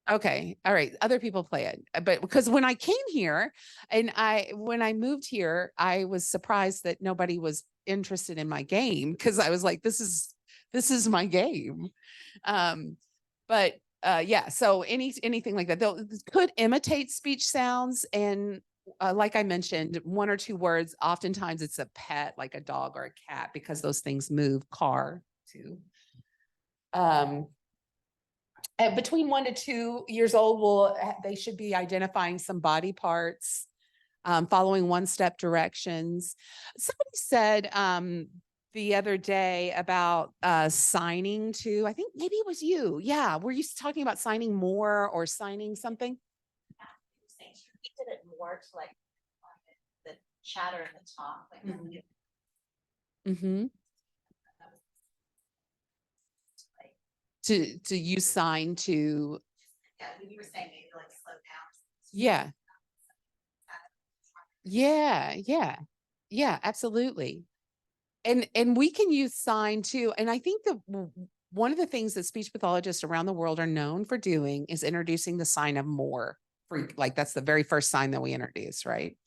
Speaker 2: Okay. All right. Other people play it. But because when I came here and when I moved here, I was surprised that nobody was interested in my game, because I was like, this is my game. But yeah, so anything like that, they'll could imitate speech sounds. And like I mentioned, one or two words, oftentimes it's a pet, like a dog or a cat, because those things move. Car too. Between 1 to 2 years old, they should be identifying some body parts, following one-step directions. Somebody said the other day about signing to, I think maybe it was you. Yeah. Were you talking about signing more or signing something?
Speaker 7: He did it more to like the chatter and the talk. Like,
Speaker 2: Mm-hmm. To use sign to.
Speaker 7: Yeah, you were saying maybe like slow down.
Speaker 2: Yeah. Yeah, absolutely. And we can use sign too. And I think one of the things that speech pathologists around the world are known for doing is introducing the sign of more. Like that's the very first sign that we introduce, right?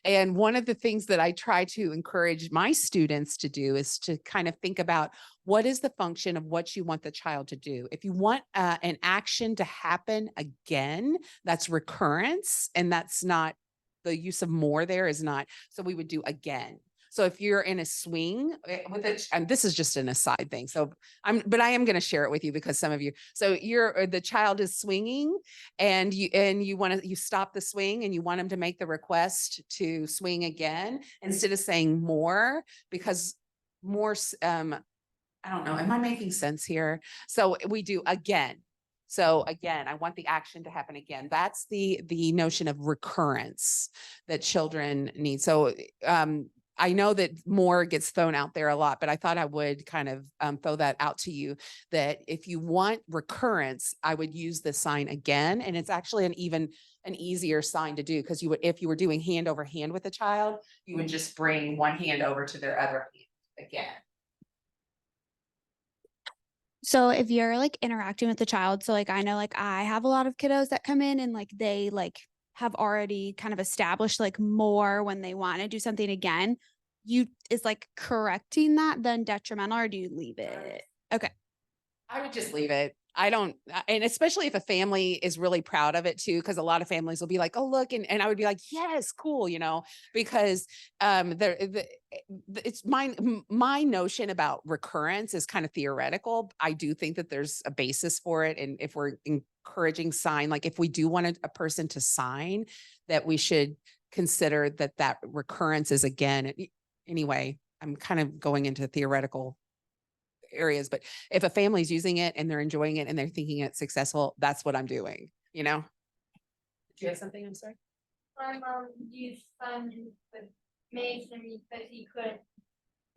Speaker 2: And one of the things that I try to encourage my students to do is to kind of think about, what is the function of what you want the child to do? If you want an action to happen again, that's recurrence, and that's not, the use of more there is not. So we would do again. So if you're in a swing with it, and this is just an aside thing. So but I am going to share it with you because some of you, so the child is swinging and you stop the swing and you want him to make the request to swing again, instead of saying more, because more, I don't know. Am I making sense here? So we do again. So again, I want the action to happen again. That's the notion of recurrence that children need. So, I know that more gets thrown out there a lot, but I thought I would kind of throw that out to you, that if you want recurrence, I would use the sign again. And it's actually an easier sign to do, because if you were doing hand over hand with a child, you would just bring one hand over to their other hand again.
Speaker 8: So if you're like interacting with the child, so like I know like I have a lot of kiddos that come in and like they like have already kind of established like more when they want to do something again, is like correcting that then detrimental, or do you leave it? Okay.
Speaker 2: I would just leave it. I don't, and especially if a family is really proud of it too, because a lot of families will be like, oh, look, and I would be like, yes, cool, because it's my notion about recurrence is kind of theoretical. I do think that there's a basis for it. And if we're encouraging sign, like if we do want a person to sign, that we should consider that recurrence is again. Anyway, I'm kind of going into theoretical areas, but if a family's using it and they're enjoying it and they're thinking it's successful, that's what I'm doing, Do you have something? I'm sorry.
Speaker 5: My mom used sign with Mason because he couldn't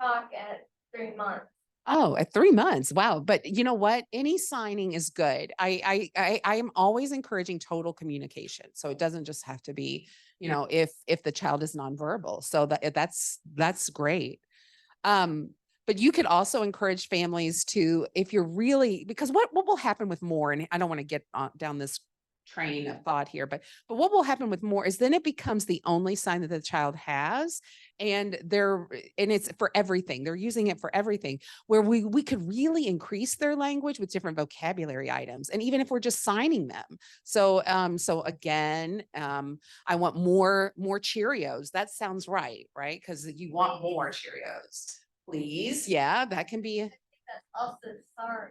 Speaker 5: talk at 3 months.
Speaker 2: Oh, at 3 months. Wow. But you know what? Any signing is good. I am always encouraging total communication. So it doesn't just have to be, if the child is nonverbal. So that's great. But you could also encourage families to, if you're really, because what will happen with more, and I don't want to get down this train of thought here, but what will happen with more is then it becomes the only sign that the child has, and it's for everything. They're using it for everything, where we could really increase their language with different vocabulary items, and even if we're just signing them. So again, I want more Cheerios. That sounds right? Because you want more Cheerios. Please. Yeah, that can be.
Speaker 5: That's also sorry.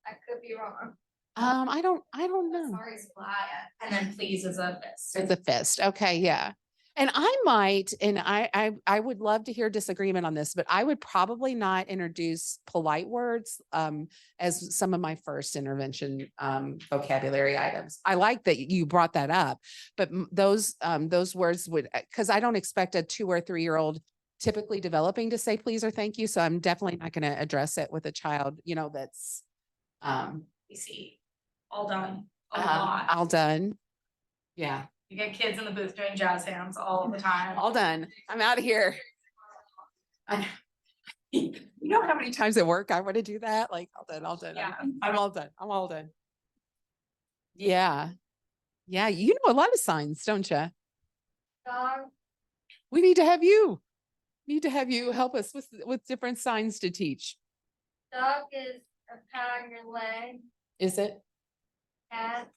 Speaker 5: I could be wrong.
Speaker 2: I don't know.
Speaker 10: Sorry is flat, and then please is a fist.
Speaker 2: It's a fist. Okay, yeah. And I might, and I would love to hear disagreement on this, but I would probably not introduce polite words as some of my first intervention vocabulary items. I like that you brought that up, but those words would, because I don't expect a 2 or 3-year-old typically developing to say please or thank you. So I'm definitely not going to address it with a child, that's
Speaker 10: We see all done a lot.
Speaker 2: all done. Yeah.
Speaker 10: You get kids in the booth doing jazz hands all the time.
Speaker 2: All done. I'm out of here. You know how many times at work I want to do that? Like, all done, all done.
Speaker 10: Yeah.
Speaker 2: I'm all done. I'm all done. Yeah. Yeah. You know a lot of signs, don't you?
Speaker 5: Dog,
Speaker 2: We need to have you help us with different signs to teach.
Speaker 5: dog is a pat on your leg.
Speaker 2: Is it?
Speaker 5: Cat.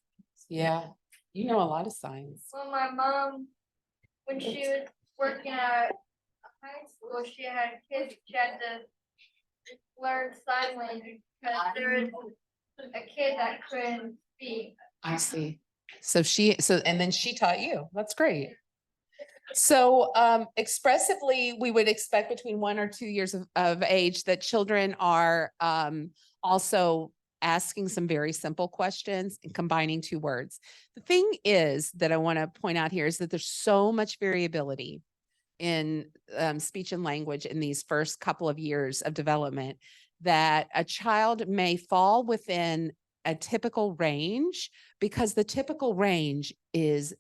Speaker 2: Yeah. You know a lot of signs.
Speaker 5: Well, my mom, when she was working at high school, she had kids, she had to learn sign language because there was a kid that couldn't speak.
Speaker 2: I see. And then she taught you. That's great. So expressively, we would expect between 1 or 2 years of age that children are also asking some very simple questions and combining 2 words. The thing is that I want to point out here is that there's so much variability in speech and language in these first couple of years of development that a child may fall within a typical range, because the typical range is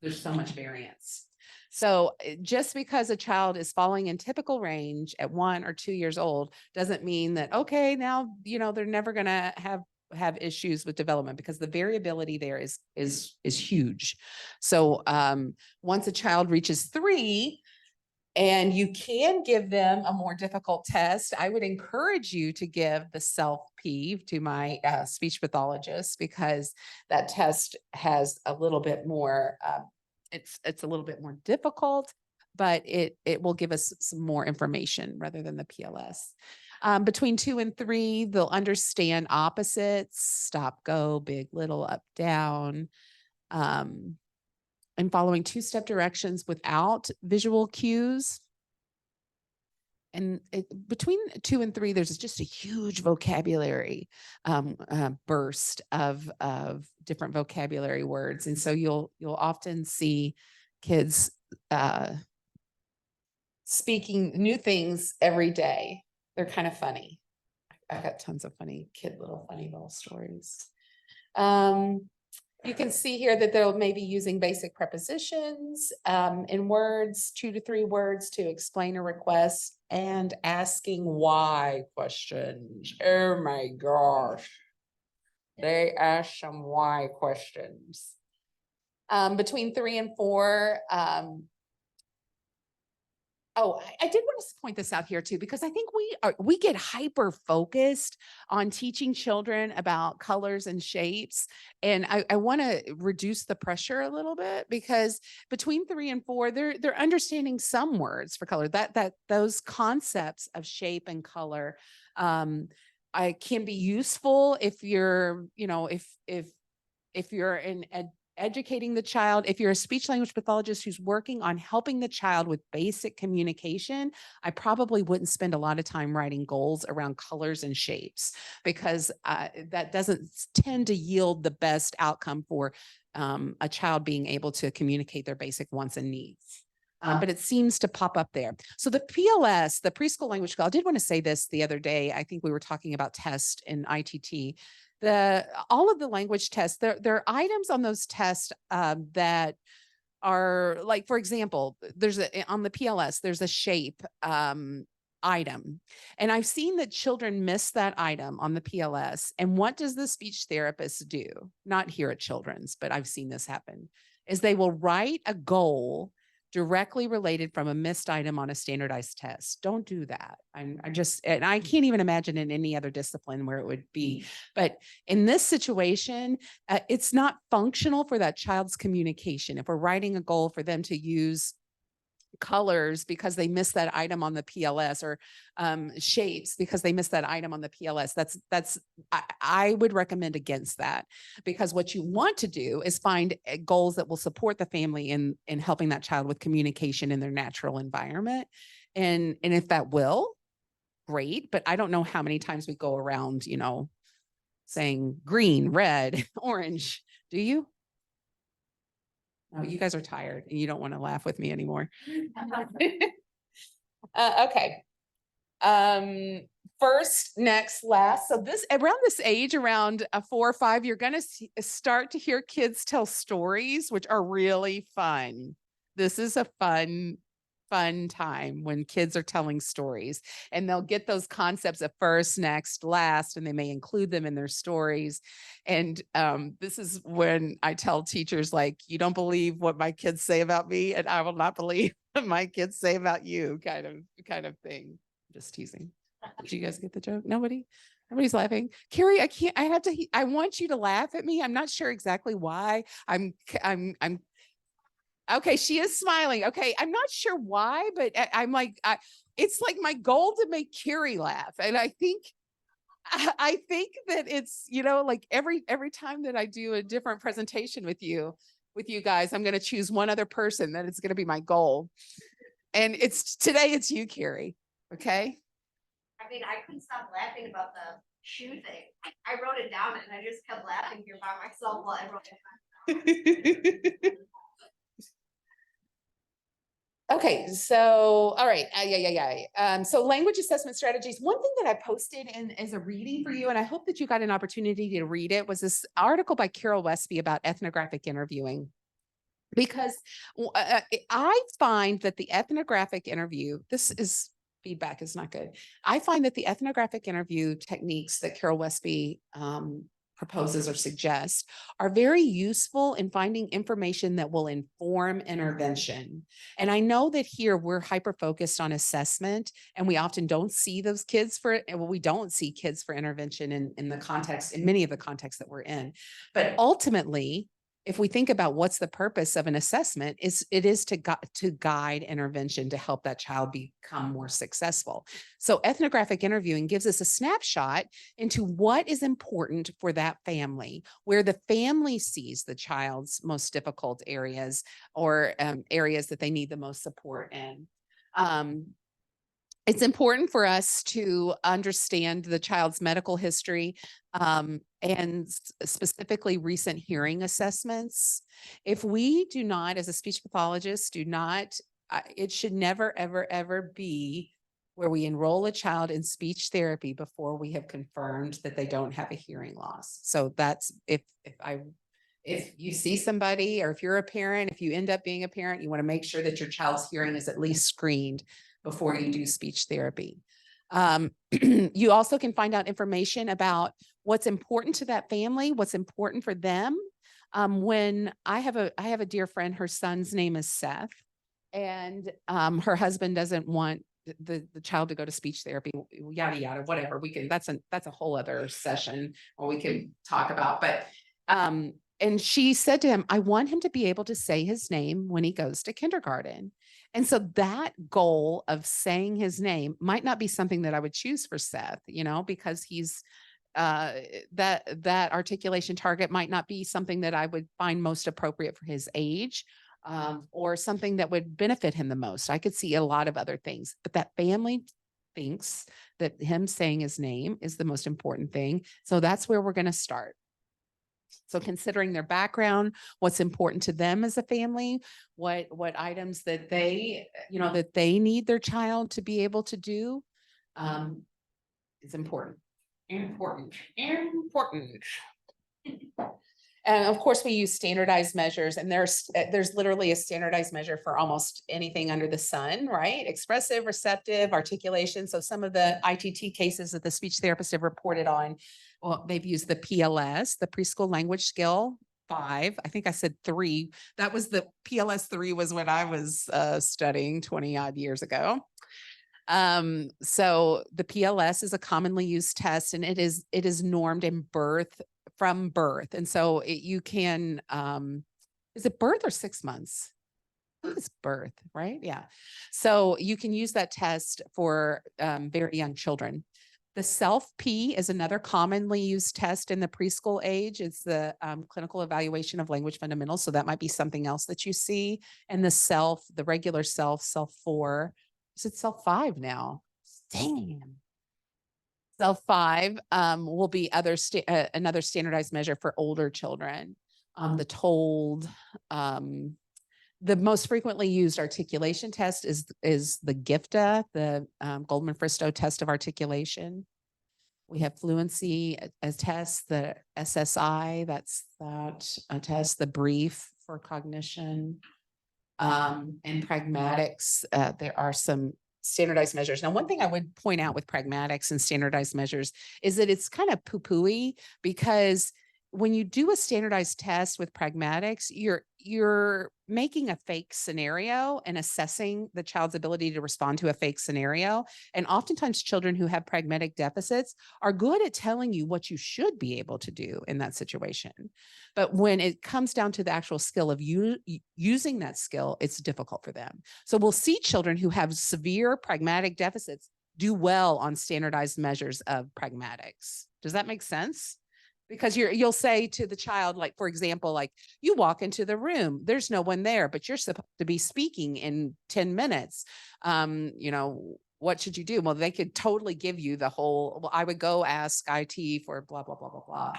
Speaker 2: there's so much variance. So just because a child is falling in typical range at 1 or 2 years old doesn't mean that, okay, now, they're never going to have issues with development, because the variability there is huge. So once a child reaches 3, and you can give them a more difficult test, I would encourage you to give the self-PEEV to my speech pathologist, because that test has a little bit more, it's a little bit more difficult, but it will give us some more information rather than the PLS. Between 2 and 3, they'll understand opposites, stop, go, big, little, up, down, and following 2-step directions without visual cues. And between 2 and 3, there's just a huge vocabulary burst of different vocabulary words. And so you'll often see kids speaking new things every day. They're kind of funny. I've got tons of funny little stories. You can see here that they'll maybe using basic prepositions in words, 2 to 3 words to explain a request, and asking why questions. Oh my gosh. They ask some why questions. Between 3 and 4, I did want to point this out here too, because I think we get hyper focused on teaching children about colors and shapes. And I want to reduce the pressure a little bit, because between 3 and 4, they're understanding some words for color, that those concepts of shape and color can be useful if you're, if you're educating the child. If you're a speech language pathologist who's working on helping the child with basic communication, I probably wouldn't spend a lot of time writing goals around colors and shapes, because that doesn't tend to yield the best outcome for a child being able to communicate their basic wants and needs. but it seems to pop up there. So the PLS, the preschool language skill, I did want to say this the other day. I think we were talking about test in ITT. All of the language tests, there are items on those tests that are like, for example, on the PLS, there's a shape item. And I've seen that children miss that item on the PLS. And what does the speech therapist do? Not here at Children's, but I've seen this happen, is they will write a goal directly related from a missed item on a standardized test. Don't do that. And I can't even imagine in any other discipline where it would be. But in this situation, it's not functional for that child's communication. If we're writing a goal for them to use colors because they missed that item on the PLS, or shapes because they missed that item on the PLS, I would recommend against that, because what you want to do is find goals that will support the family in helping that child with communication in their natural environment. And if that will, great. But I don't know how many times we go around, saying green, red, orange. Do you? Oh, you guys are tired and you don't want to laugh with me anymore. Okay. First, next, last. So around this age, around 4 or 5, you're going to start to hear kids tell stories, which are really fun. This is a fun time when kids are telling stories, and they'll get those concepts of first, next, last, and they may include them in their stories. And this is when I tell teachers, like, you don't believe what my kids say about me, and I will not believe what my kids say about you, kind of thing. Just teasing. Did you guys get the joke? Nobody's laughing. Carrie, I want you to laugh at me. I'm not sure exactly why. I'm okay, she is smiling. Okay, I'm not sure why, but I'm like, it's like my goal to make Carrie laugh. And I think that it's, like every time that I do a different presentation with you guys, I'm going to choose one other person that it's going to be my goal. And today it's you, Carrie. Okay.
Speaker 10: I mean, I couldn't stop laughing about the shoe thing. I wrote it down and I just kept laughing here by myself while I wrote it down.
Speaker 2: Okay, so, all right. So language assessment strategies. One thing that I posted in as a reading for you, and I hope that you got an opportunity to read it, was this article by Carol Westby about ethnographic interviewing. Because I find that the ethnographic interview, feedback is not good. I find that the ethnographic interview techniques that Carol Westby proposes or suggests are very useful in finding information that will inform intervention. And I know that here we're hyper-focused on assessment, and we often don't see those kids we don't see kids for intervention in many of the contexts that we're in. But ultimately, if we think about what's the purpose of an assessment, it is to guide intervention to help that child become more successful. So ethnographic interviewing gives us a snapshot into what is important for that family, where the family sees the child's most difficult areas, or areas that they need the most support in. It's important for us to understand the child's medical history, and specifically recent hearing assessments. If we do not, as a speech pathologist, it should never, ever, ever be where we enroll a child in speech therapy before we have confirmed that they don't have a hearing loss. So that's, if you see somebody, or if you're a parent, if you end up being a parent, you want to make sure that your child's hearing is at least screened before you do speech therapy. You also can find out information about what's important to that family, what's important for them. When I have a dear friend, her son's name is Seth, and her husband doesn't want the child to go to speech therapy, yada, yada, whatever. That's a whole other session where we can talk about, but, and she said to him, I want him to be able to say his name when he goes to kindergarten. And so that goal of saying his name might not be something that I would choose for Seth, because he's that articulation target might not be something that I would find most appropriate for his age, or something that would benefit him the most. I could see a lot of other things, but that family thinks that him saying his name is the most important thing. So that's where we're going to start. So considering their background, what's important to them as a family, what items that they, that they need their child to be able to do, is important. Important. And of course, we use standardized measures, and there's literally a standardized measure for almost anything under the sun, right? Expressive, receptive, articulation. So some of the ITT cases that the speech therapists have reported on, well, they've used the PLS, the preschool language skill 5. I think I said 3. That was the PLS 3 was when I was studying 20 odd years ago. So the PLS is a commonly used test, and it is normed in from birth. And so you can, is it birth or 6 months? I think it's birth, right? Yeah. So you can use that test for very young children. The SELF-P is another commonly used test in the preschool age. It's the clinical evaluation of language fundamentals. So that might be something else that you see. And the regular SELF-4. Is it SELF-5 now? Damn. SELF-5 will be another standardized measure for older children. The TOLD, the most frequently used articulation test is the GIFTA, the Goldman-Fristow test of articulation. We have fluency as tests, the SSI, that's a test, the brief for cognition, and pragmatics. There are some standardized measures. Now, one thing I would point out with pragmatics and standardized measures is that it's kind of poo-pooey, because when you do a standardized test with pragmatics, you're making a fake scenario and assessing the child's ability to respond to a fake scenario. And oftentimes children who have pragmatic deficits are good at telling you what you should be able to do in that situation. But when it comes down to the actual skill of using that skill, it's difficult for them. So we'll see children who have severe pragmatic deficits do well on standardized measures of pragmatics. Does that make sense? Because you'll say to the child, like, for example, like, you walk into the room, there's no one there, but you're supposed to be speaking in 10 minutes. What should you do? Well, they could totally give you the whole, well, I would go ask IT for blah, blah, blah, blah, blah.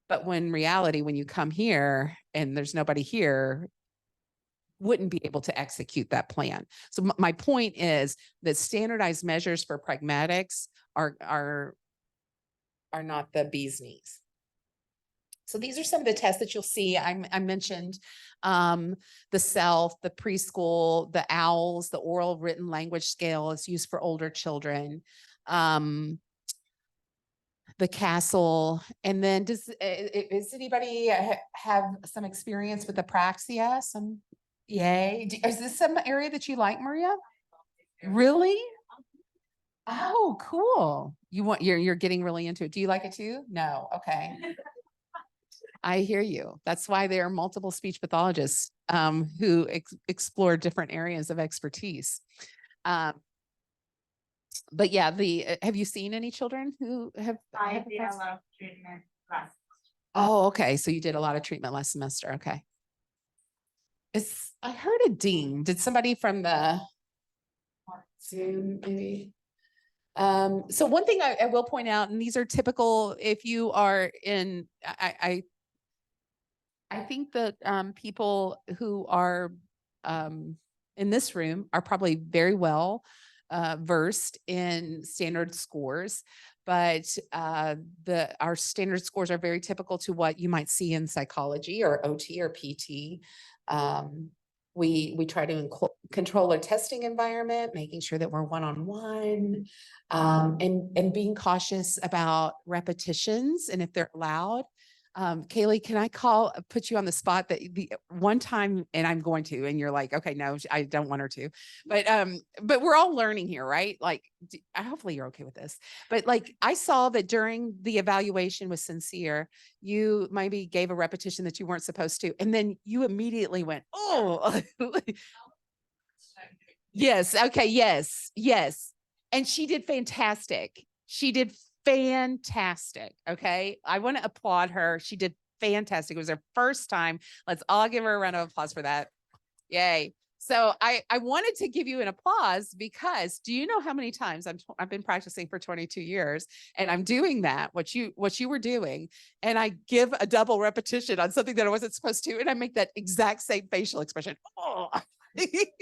Speaker 2: But when reality, when you come here and there's nobody here, wouldn't be able to execute that plan. So my point is that standardized measures for pragmatics are not the bee's knees. So these are some of the tests that you'll see. I mentioned the SELF, the preschool, the OWLS, the oral written language scale is used for older children. The CASEL, and then does anybody have some experience with apraxia? Yay. Is this some area that you like, Maria? Really? Oh, cool. You're getting really into it. Do you like it too? No. Okay. I hear you. That's why there are multiple speech pathologists who explore different areas of expertise. But yeah, have you seen any children who have?
Speaker 3: I did a lot of treatment last.
Speaker 2: Oh, okay. So you did a lot of treatment last semester. Okay. I heard a ding. Did somebody from the Zoom maybe? So one thing I will point out, and these are typical if you are in, I think that people who are in this room are probably very well versed in standard scores, but our standard scores are very typical to what you might see in psychology or OT or PT. We try to control our testing environment, making sure that we're one-on-one, and being cautious about repetitions and if they're allowed. Kaylee, can I put you on the spot that the one time, and I'm going to, and you're like, okay, no, I don't want her to, but we're all learning here, right? Like, hopefully you're okay with this, but like, I saw that during the evaluation with Sincere, you maybe gave a repetition that you weren't supposed to, and then you immediately went, oh, yes. Okay. Yes. And she did fantastic. Fantastic. Okay. I want to applaud her. She did fantastic. It was her first time. Let's all give her a round of applause for that. Yay. So I wanted to give you an applause because do you know how many times I've been practicing for 22 years and I'm doing that, what you were doing, and I give a double repetition on something that I wasn't supposed to, and I make that exact same facial expression. Oh.
Speaker 9: Make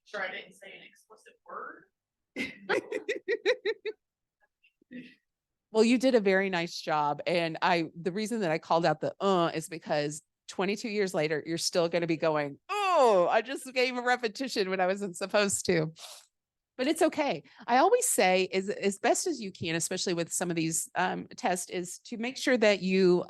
Speaker 9: sure I didn't say an explicit word.
Speaker 2: Well, you did a very nice job. And the reason that I called out the is because 22 years later, you're still going to be going, oh, I just gave a repetition when I wasn't supposed to. But it's okay. I always say is as best as you can, especially with some of these tests, is to make sure that you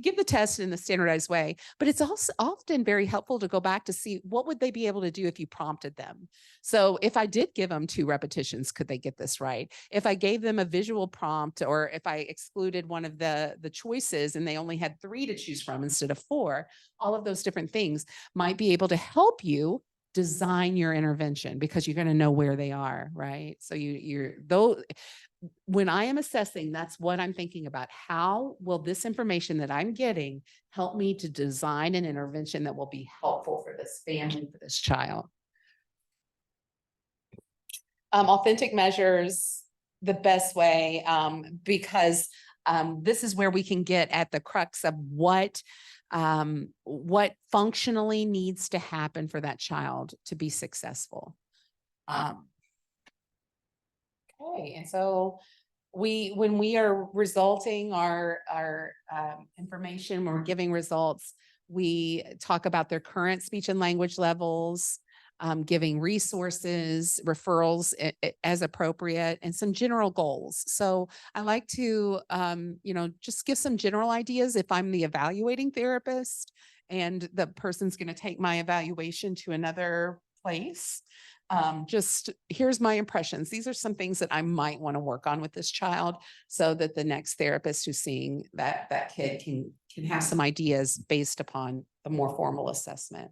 Speaker 2: give the test in the standardized way. But it's also often very helpful to go back to see what would they be able to do if you prompted them. So if I did give them 2 repetitions, could they get this right? If I gave them a visual prompt, or if I excluded one of the choices and they only had 3 to choose from instead of 4, all of those different things might be able to help you design your intervention, because you're going to know where they are, right? So when I am assessing, that's what I'm thinking about. How will this information that I'm getting help me to design an intervention that will be helpful for this family, for this child? Authentic measures, the best way, because this is where we can get at the crux of what functionally needs to happen for that child to be successful. Okay, and so when we are resulting our information, when we're giving results, we talk about their current speech and language levels, giving resources, referrals as appropriate, and some general goals. So I like to, just give some general ideas if I'm the evaluating therapist and the person's going to take my evaluation to another place. Just here's my impressions. These are some things that I might want to work on with this child so that the next therapist who's seeing that kid can have some ideas based upon the more formal assessment.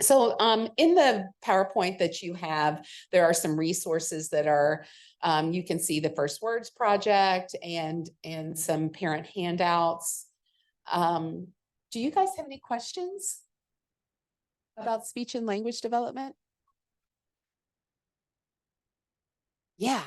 Speaker 2: So in the PowerPoint that you have, there are some resources that are, you can see the First Words Project and some parent handouts. Do you guys have any questions about speech and language development? Yeah.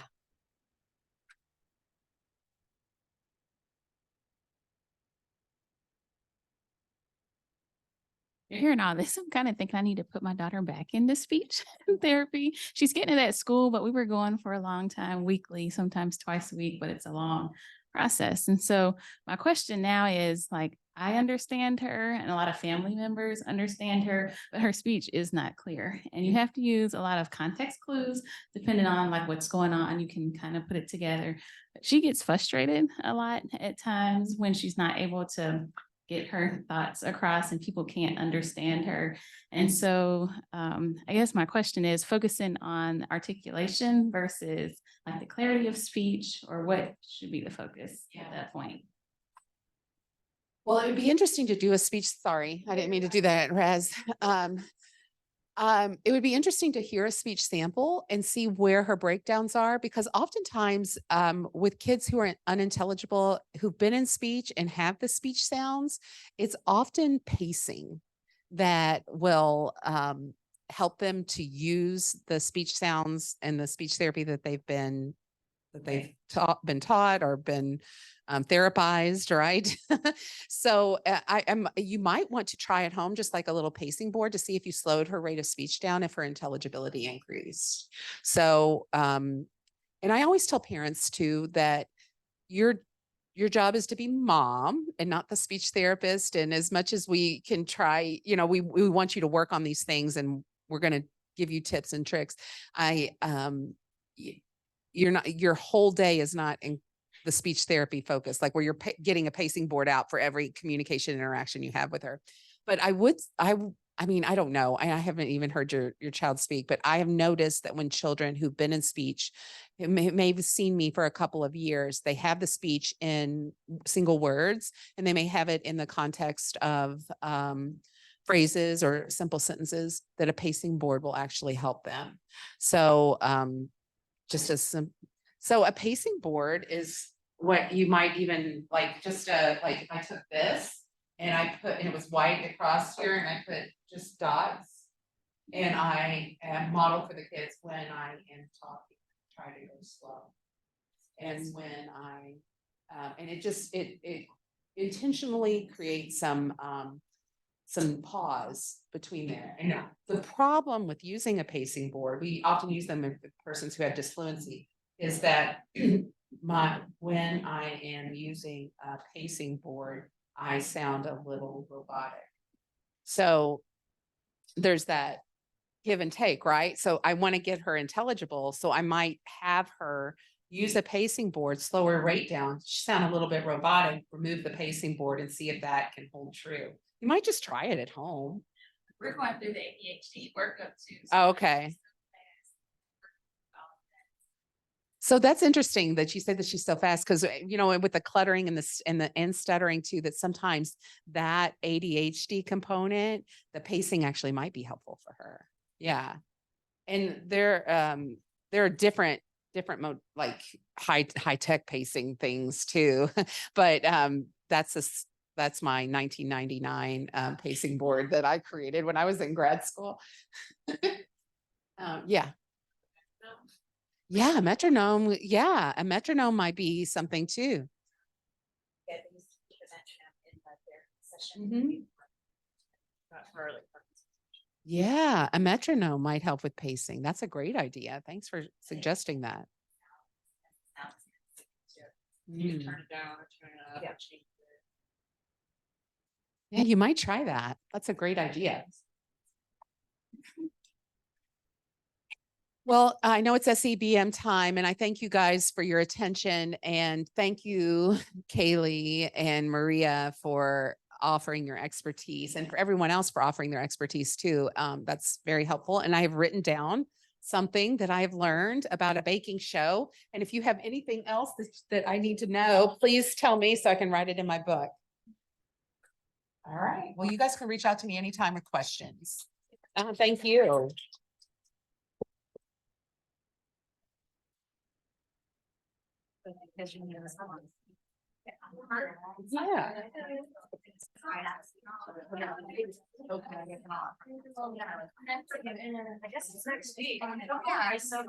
Speaker 13: Hearing all this, I'm kind of thinking I need to put my daughter back into speech therapy. She's getting it at school, but we were going for a long time, weekly, sometimes twice a week, but it's a long process. And so my question now is, like, I understand her and a lot of family members understand her, but her speech is not clear. And you have to use a lot of context clues depending on like what's going on. You can kind of put it together. But she gets frustrated a lot at times when she's not able to get her thoughts across and people can't understand her. And so I guess my question is focusing on articulation versus like the clarity of speech, or what should be the focus at that point?
Speaker 2: Well, it would be interesting to do a speech. Sorry, I didn't mean to do that, Raz. It would be interesting to hear a speech sample and see where her breakdowns are, because oftentimes with kids who are unintelligible, who've been in speech and have the speech sounds, it's often pacing that will help them to use the speech sounds and the speech therapy that they've been taught or been therapized, right? So you might want to try at home, just like a little pacing board, to see if you slowed her rate of speech down, if her intelligibility increased. So, and I always tell parents too, that your job is to be mom and not the speech therapist. And as much as we can try, we want you to work on these things and we're going to give you tips and tricks. Your whole day is not in the speech therapy focus, like where you're getting a pacing board out for every communication interaction you have with her. But I mean, I don't know. I haven't even heard your child speak, but I have noticed that when children who've been in speech, may have seen me for a couple of years, they have the speech in single words, and they may have it in the context of phrases or simple sentences, that a pacing board will actually help them. So so a pacing board is what you might even like, just like if I took this And it was white across here and I put just dots. And I model for the kids when I am talking, try to go slow. And when and it intentionally creates some pause between there. And the problem with using a pacing board, we often use them with persons who have disfluency, is that when I am using a pacing board, I sound a little robotic. So there's that give and take, right? So I want to get her intelligible. So I might have her use a pacing board, slow her rate down, sound a little bit robotic, remove the pacing board and see if that can hold true. You might just try it at home.
Speaker 13: We're going through the ADHD workup too.
Speaker 2: Oh, okay. So that's interesting that you say that she's so fast because, with the cluttering and the stuttering too, that sometimes that ADHD component, the pacing actually might be helpful for her. Yeah. And there are different mode, like high tech pacing things too. But that's my 1999 pacing board that I created when I was in grad school. Yeah. Yeah, a metronome. Yeah, a metronome might be something too. Mhm. Yeah, a metronome might help with pacing. That's a great idea. Thanks for suggesting that.
Speaker 6: You can
Speaker 2: Mm.
Speaker 6: turn it down or turn it up.
Speaker 2: Yeah. Yeah, you might try that. That's a great idea. Well, I know it's SEBM time and I thank you guys for your attention and thank you, Kaylee and Maria, for offering your expertise and for everyone else for offering their expertise too. That's very helpful. And I have written down something that I've learned about a baking show. And if you have anything else that I need to know, please tell me so I can write it in my book. All right. Well, you guys can reach out to me anytime with questions. Thank you. Yeah.
Speaker 10: I guess it's next week. Yeah, I saw.